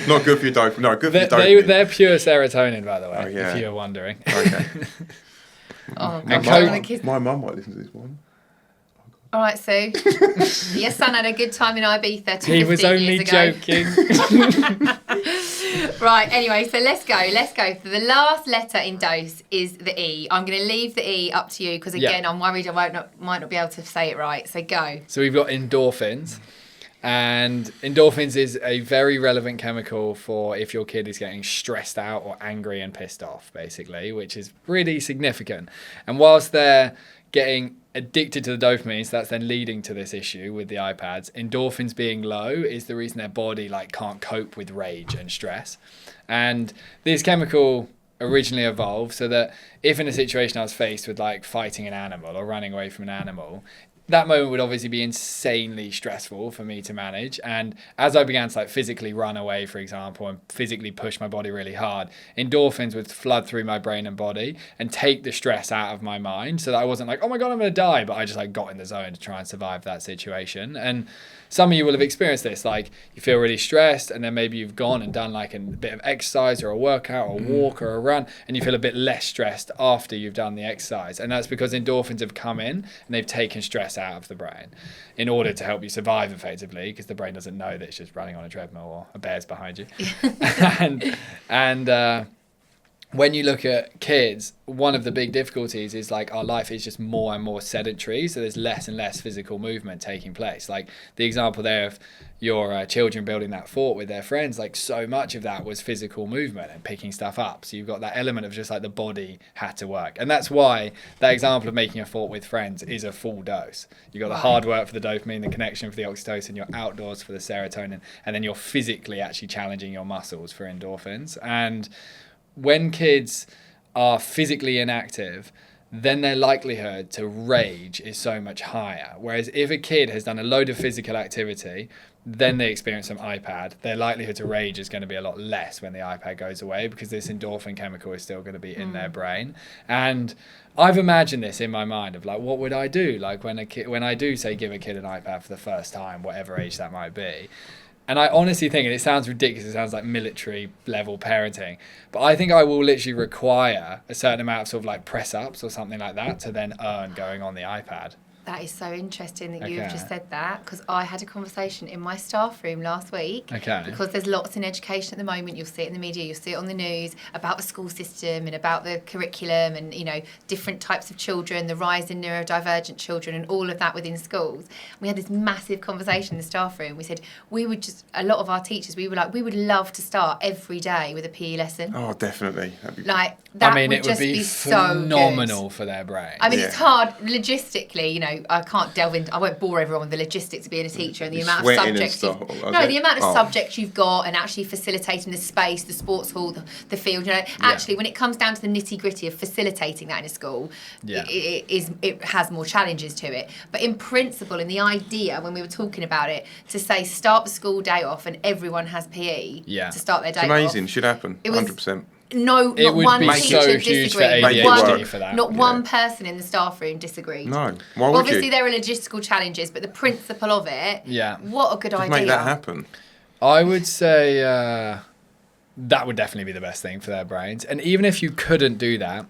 Not good for your dopamine. No, good for your dopamine. They're pure serotonin, by the way, if you're wondering. Okay. My mum might listen to this one. All right, Sue. Your son had a good time in Ibiza. He was only joking. Right, anyway, so let's go. So the last letter in dose is the E. I'm going to leave the E up to you because, again, I'm worried I might not be able to say it right. So go. So we've got endorphins. And endorphins is a very relevant chemical for if your kid is getting stressed out or angry and pissed off, basically, which is really significant. And whilst they're getting addicted to the dopamine, so that's then leading to this issue with the iPads, endorphins being low is the reason their body like can't cope with rage and stress. And this chemical originally evolved so that if in a situation I was faced with like fighting an animal or running away from an animal, that moment would obviously be insanely stressful for me to manage. And as I began to like physically run away, for example, and physically push my body really hard, endorphins would flood through my brain and body and take the stress out of my mind so that I wasn't like, oh my God, I'm going to die. But I just like got in the zone to try and survive that situation. And some of you will have experienced this, like you feel really stressed and then maybe you've gone and done like a bit of exercise or a workout or a walk or a run and you feel a bit less stressed after you've done the exercise. And that's because endorphins have come in and they've taken stress out of the brain in order to help you survive effectively, because the brain doesn't know that it's just running on a treadmill or a bear's behind you. when you look at kids, one of the big difficulties is like our life is just more and more sedentary, so there's less and less physical movement taking place. Like the example there of your children building that fort with their friends, like so much of that was physical movement and picking stuff up. So you've got that element of just like the body had to work. And that's why that example of making a fort with friends is a full dose. You've got the hard work for the dopamine, the connection for the oxytocin, you're outdoors for the serotonin, and then you're physically actually challenging your muscles for endorphins. And when kids are physically inactive, then their likelihood to rage is so much higher. Whereas if a kid has done a load of physical activity, then they experience some iPad, their likelihood to rage is going to be a lot less when the iPad goes away, because this endorphin chemical is still going to be in their brain. And I've imagined this in my mind of like, what would I do? Like when I do say give a kid an iPad for the first time, whatever age that might be. And I honestly think, and it sounds ridiculous, it sounds like military level parenting, but I think I will literally require a certain amount of sort of like press ups or something like that to then earn going on the iPad. That is so interesting that you've just said that, because I had a conversation in my staff room last week. Because there's lots in education at the moment. You'll see it in the media, you'll see it on the news about the school system and about the curriculum and, you know, different types of children, the rise in neurodivergent children and all of that within schools. We had this massive conversation in the staff room. We said a lot of our teachers, we were like, we would love to start every day with a PE lesson. Oh, definitely. Like, that it would just be phenomenal so for their brain. I mean, it's hard logistically, you know, I can't delve into, I won't bore everyone with the logistics of being a teacher and the amount of subjects. The amount of subjects you've got and actually facilitating the space, the sports hall, the field. You know, actually, when it comes down to the nitty gritty of facilitating that in a school, it has more challenges to it. But in principle, in the idea, when we were talking about it, to say start the school day off and everyone has PE to start their day off. It's amazing, should happen, 100%. No, it not would one be teacher so huge for disagreed. ADHD for that. Not one person in the staff room disagreed. No, why would Obviously, there are logistical challenges, but the principle of it, what a good idea. Make that happen. I would say that would definitely be the best thing for their brains. And even if you couldn't do that,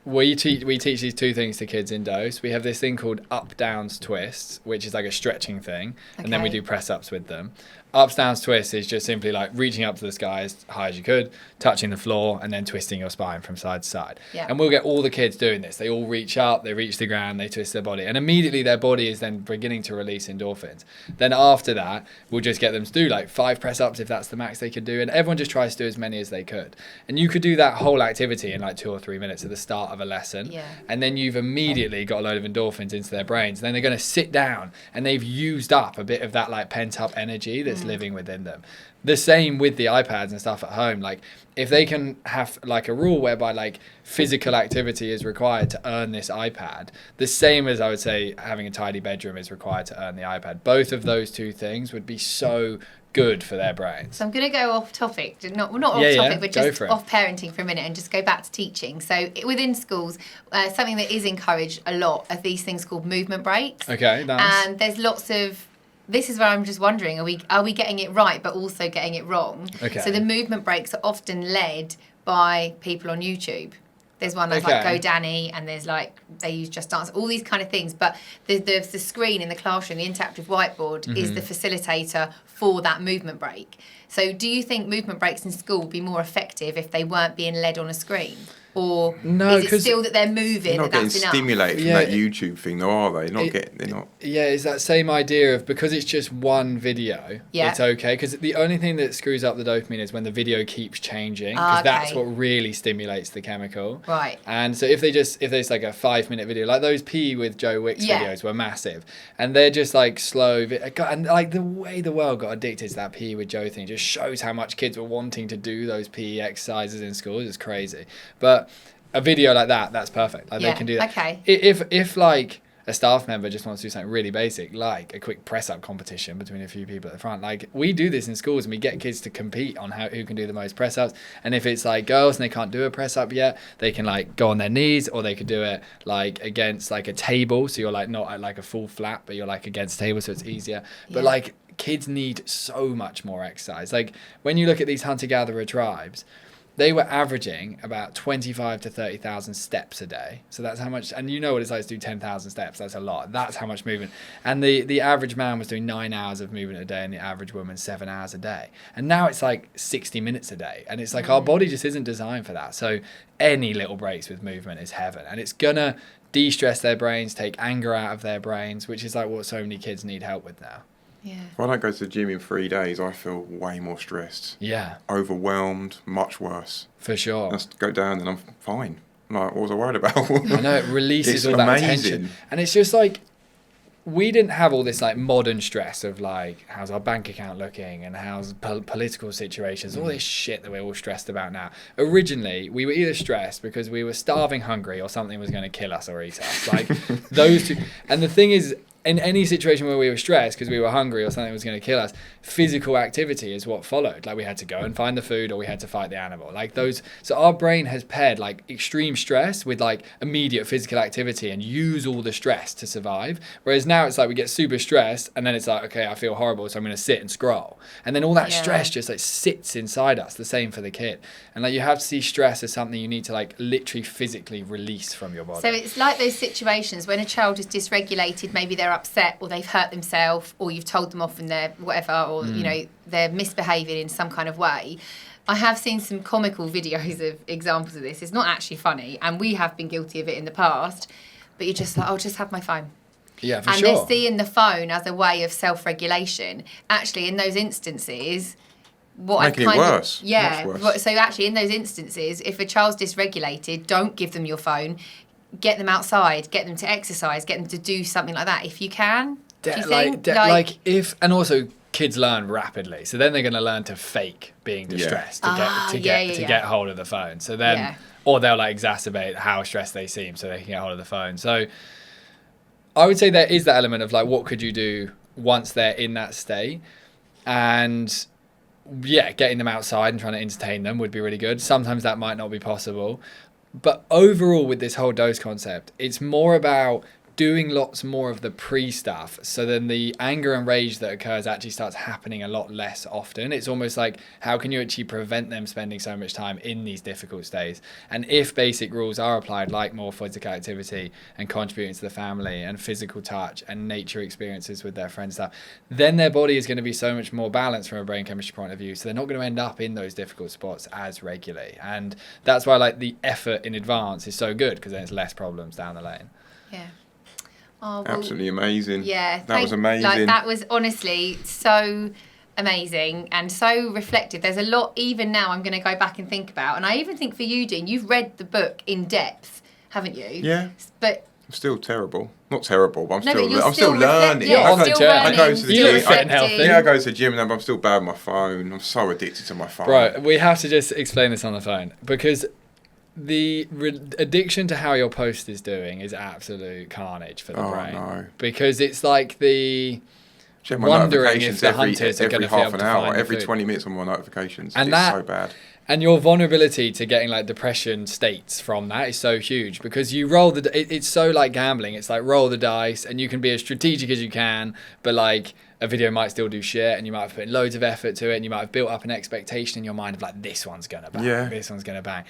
we teach these two things to kids in dose. We have this thing called up-downs twists, which is like a stretching thing, and then we do press-ups with them. Ups, downs, twists is just simply like reaching up to the sky as high as you could, touching the floor, and then twisting your spine from side to side. Yeah. And we'll get all the kids doing this. They all reach up, they reach the ground, they twist their body, and immediately their body is then beginning to release endorphins. Then after that, we'll just get them to do like 5 press-ups if that's the max they could do, and everyone just tries to do as many as they could. And you could do that whole activity in like 2 or 3 minutes at the start of a lesson, and then you've immediately got a load of endorphins into their brains. And then they're going to sit down, and they've used up a bit of that like pent-up energy that's living within them. The same with the iPads and stuff at home. Like if they can have like a rule whereby like physical activity is required to earn this iPad, the same as I would say having a tidy bedroom is required to earn the iPad. Both of those two things would be so good for their brains. So I'm going to go off topic, not off topic, but just off parenting for a minute and just go back to teaching. So within schools, something that is encouraged a lot are these things called movement breaks. Okay, nice. And there's lots of, this is where I'm just wondering, are we getting it right but also getting it wrong? Okay. So the movement breaks are often led by people on YouTube. There's one that's like Go Danny, and there's like they use Just Dance, all these kind of things. But the screen in the classroom, the interactive whiteboard, is the facilitator for that movement break. So do you think movement breaks in school would be more effective if they weren't being led on a screen? Or is it still that they're moving? They're not getting stimulated from that YouTube thing, though, are they? They're not. Yeah, it's that same idea of because it's just one video, it's okay. Because the only thing that screws up the dopamine is when the video keeps changing, because that's what really stimulates the chemical. Right. And so if there's like a 5-minute video, like those PE with Joe Wicks videos were massive, and they're just like slow, and like the way the world got addicted to that PE with Joe thing just shows how much kids were wanting to do those PE exercises in schools. It's crazy, but a video like that's perfect. Like they can do that. Okay. If like a staff member just wants to do something really basic, like a quick press-up competition between a few people at the front, like we do this in schools and we get kids to compete on who can do the most press-ups. And if it's like girls and they can't do a press-up yet, they can like go on their knees, or they could do it like against like a table, so you're like not at like a full flat, but you're like against a table, so it's easier. But like kids need so much more exercise. Like when you look at these hunter-gatherer tribes, they were averaging about 25 to 30,000 steps a day. So that's how much, and you know what it's like to do 10,000 steps. That's a lot. That's how much movement. And the average man was doing 9 hours of movement a day, and the average woman 7 hours a day. And now it's like 60 minutes a day. And it's like our body just isn't designed for that. So any little breaks with movement is heaven. And it's going to de-stress their brains, take anger out of their brains, which is like what so many kids need help with now. Yeah. If I don't go to the gym in 3 days, I feel way more stressed. Yeah. Overwhelmed, much worse. For sure. I just go down and I'm fine. I'm like, what was I worried about? I know, it releases all that tension. And it's just like, we didn't have all this like modern stress of like, how's our bank account looking and how's political situations, all this shit that we're all stressed about now. Originally, we were either stressed because we were starving hungry or something was going to kill us or eat us. Like those two. And the thing is, in any situation where we were stressed because we were hungry or something was going to kill us, physical activity is what followed. Like we had to go and find the food or we had to fight the animal. Like those. So our brain has paired like extreme stress with like immediate physical activity and use all the stress to survive. Whereas now it's like we get super stressed and then it's like, okay, I feel horrible, so I'm going to sit and scroll. And then all that stress just like sits inside us. The same for the kid. And like you have to see stress as something you need to like literally physically release from your body. So it's like those situations when a child is dysregulated, maybe they're upset or they've hurt themselves or you've told them off and they're whatever, or you know, they're misbehaving in some kind of way. I have seen some comical videos of examples of this. It's not actually funny, and we have been guilty of it in the past, but you're just like, I'll just have my phone. Yeah, for and sure. they're seeing the phone as a way of self-regulation. Actually, in those instances, what Making I've kind it worse. of yeah. Much worse. So actually, in those instances, if a child's dysregulated, don't give them your phone. Get them outside. Get them to exercise. Get them to do something like that if you can. Do you think? Like if, and also kids learn rapidly, so then they're going to learn to fake being distressed to get hold of the phone. So then, or they'll like exacerbate how stressed they seem, so they can get hold of the phone. So I would say there is that element of like, what could you do once they're in that state, and getting them outside and trying to entertain them would be really good. Sometimes that might not be possible. But overall, with this whole dose concept, it's more about doing lots more of the pre-stuff, so then the anger and rage that occurs actually starts happening a lot less often. It's almost like, how can you actually prevent them spending so much time in these difficult states? And if basic rules are applied, like more physical activity and contributing to the family and physical touch and nature experiences with their friends stuff, then their body is going to be so much more balanced from a brain chemistry point of view, so they're not going to end up in those difficult spots as regularly. And that's why like the effort in advance is so good, because then it's less problems down the lane. Yeah. Oh, well, absolutely amazing. Yeah, that was amazing. Like that was honestly so amazing and so reflective. There's a lot even now I'm going to go back and think about, and I even think for you, Dean, you've read the book in depth, haven't you? Yeah. But I'm still terrible. Not terrible, but I'm but still learning. Yeah, I go to the gym. I go to the gym and I'm still bad with my phone. I'm so addicted to my phone. Bro, we have to just explain this on the phone, because the addiction to how your post is doing is absolute carnage for the brain. No. Because it's like the Check my wondering if the every hunters are going to be half able an to hour, find every food. 20 minutes on my notifications. And it's so bad. And your vulnerability to getting like depression states from that is so huge, because you roll it's so like gambling. It's like roll the dice, and you can be as strategic as you can, but like a video might still do shit, and you might have put loads of effort to it, and you might have built up an expectation in your mind of like, this one's going to bang, this one's going to bang.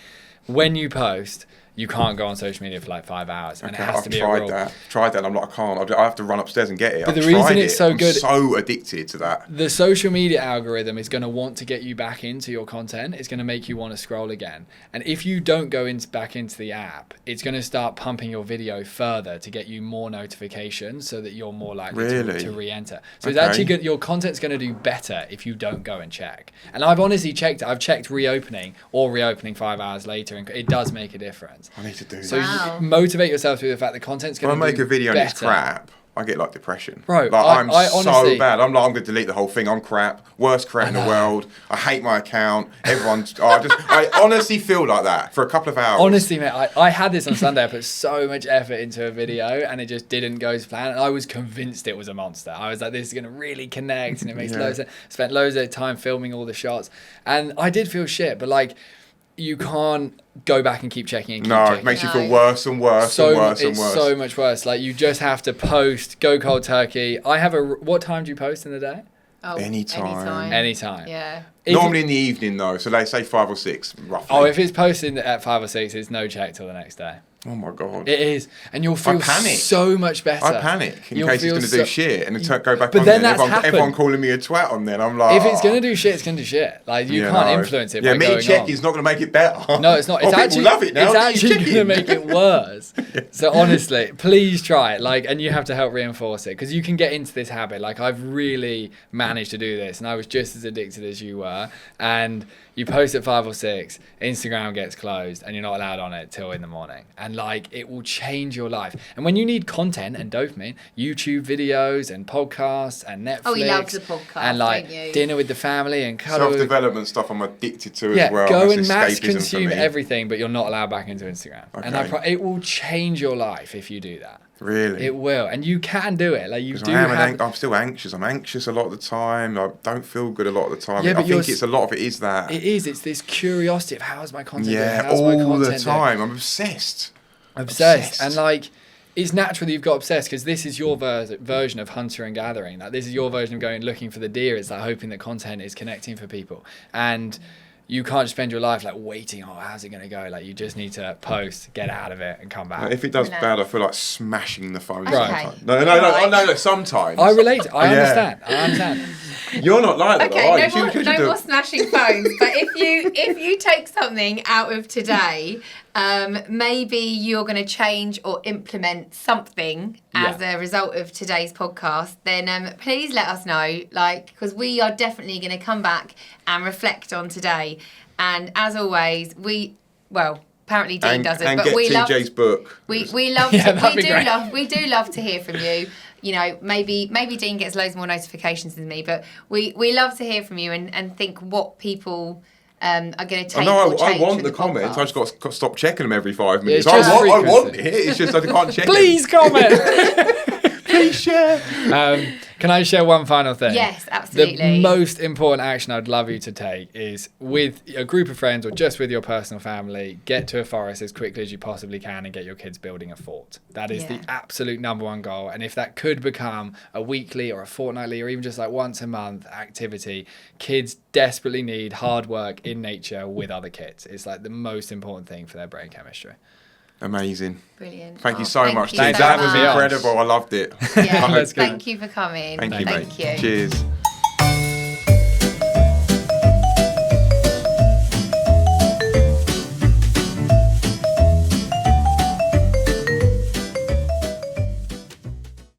When you post, you can't go on social media for like 5 hours, and it has to be a rule. I've tried that, and I'm like, I can't. I have to run upstairs and get it. But the reason it's so good, I'm so addicted to that. The social media algorithm is going to want to get you back into your content. It's going to make you want to scroll again. And if you don't go back into the app, it's going to start pumping your video further to get you more notifications, so that you're more likely to re-enter. So it's actually good. Your content's going to do better if you don't go and check. And I've honestly checked it. I've checked reopening 5 hours later, and it does make a difference. I need to do that. So motivate yourself through the fact that content's going to be When I make a video better. and it's crap, I get like depression. Bro, like, I'm honestly, so bad. I'm like, I'm going to delete the whole thing. I'm crap. Worst crap in the world. I hate my account. Everyone's... I honestly feel like that for a couple of hours. Honestly, mate, I had this on Sunday. I put so much effort into a video, and it just didn't go as planned. And I was convinced it was a monster. I was like, this is going to really connect, and it makes spent loads of time filming all the shots. And I did feel shit, but like... You can't go back and keep checking and keep checking. It makes you feel worse and worse and worse and worse. It's so much worse. Like, you just have to post, go cold turkey. I have what time do you post in the day? Oh, Anytime. Anytime. Yeah. Normally in the evening though, so let's say 5 or 6 roughly. Oh, if it's posted at 5 or 6, it's no check till the next day. Oh my God. It is, and you'll feel so much better. I panic in case it's going to do shit, and go back but on then there. That's Everyone calling me a twat on there, and I'm like, if it's going to do shit, it's going to do shit. Like you can't influence it. Yeah, by me going checking on. is not going to make it better. No, it's not. It's actually love it now. It's actually going to make it worse. So honestly, please try it. Like, and you have to help reinforce it because you can get into this habit. Like I've really managed to do this, and I was just as addicted as you were. And you post at 5 or 6, Instagram gets closed, and you're not allowed on it till in the morning. And like, it will change your life. And when you need content and dopamine, YouTube videos and podcasts and Netflix. Oh, he loves the podcast, and like don't you? dinner with the family and cuddle. Self-development stuff I'm addicted to as well. Go That's and mass escapism for consume me. everything, but you're not allowed back into Instagram. Okay. And it will change your life if you do that. Really? It will, and you can do it. Like you do. I'm still anxious. I'm anxious a lot of the time. I don't feel good a lot of the time. Yeah, I think it's a lot of it is that. It is. It's this curiosity of how's my content doing? Yeah, How's my all the content time. doing? I'm obsessed. And like, it's natural that you've got obsessed because this is your version of hunter and gathering. Like this is your version of going looking for the deer. It's like hoping that content is connecting for people, and you can't just spend your life like waiting. Oh, how's it going to go? Like you just need to post, get out of it, and come back. If it does bad, I feel like smashing the phone. Okay. No. Sometimes I relate. I understand. You're not like that, Okay, are you? no more smashing phones. But if you take something out of today, maybe you're going to change or implement something as a result of today's podcast, then please let us know. Like, because we are definitely going to come back and reflect on today. And as always, apparently Dean doesn't, and but get we TJ's love book. we love we do love to hear from you. You know, maybe Dean gets loads more notifications than me, but we love to hear from you and think what people are going to take. I change want from the comments. I podcast. just got to stop checking them every 5 minutes. Yeah, I it's want it. It's just I can't check Please comment. Please share. Can I share one final thing? Yes, absolutely. The most important action I'd love you to take is with a group of friends or just with your personal family, get to a forest as quickly as you possibly can and get your kids building a fort. That is the absolute number one goal. And if that could become a weekly or a fortnightly or even just like once a month activity, kids desperately need hard work in nature with other kids. It's like the most important thing for their brain chemistry. Amazing. Brilliant. Thank you so much, you Tim. so That was much. incredible. I loved it. Yeah, Let's go. thank you for coming. Thank you, mate. you. Cheers.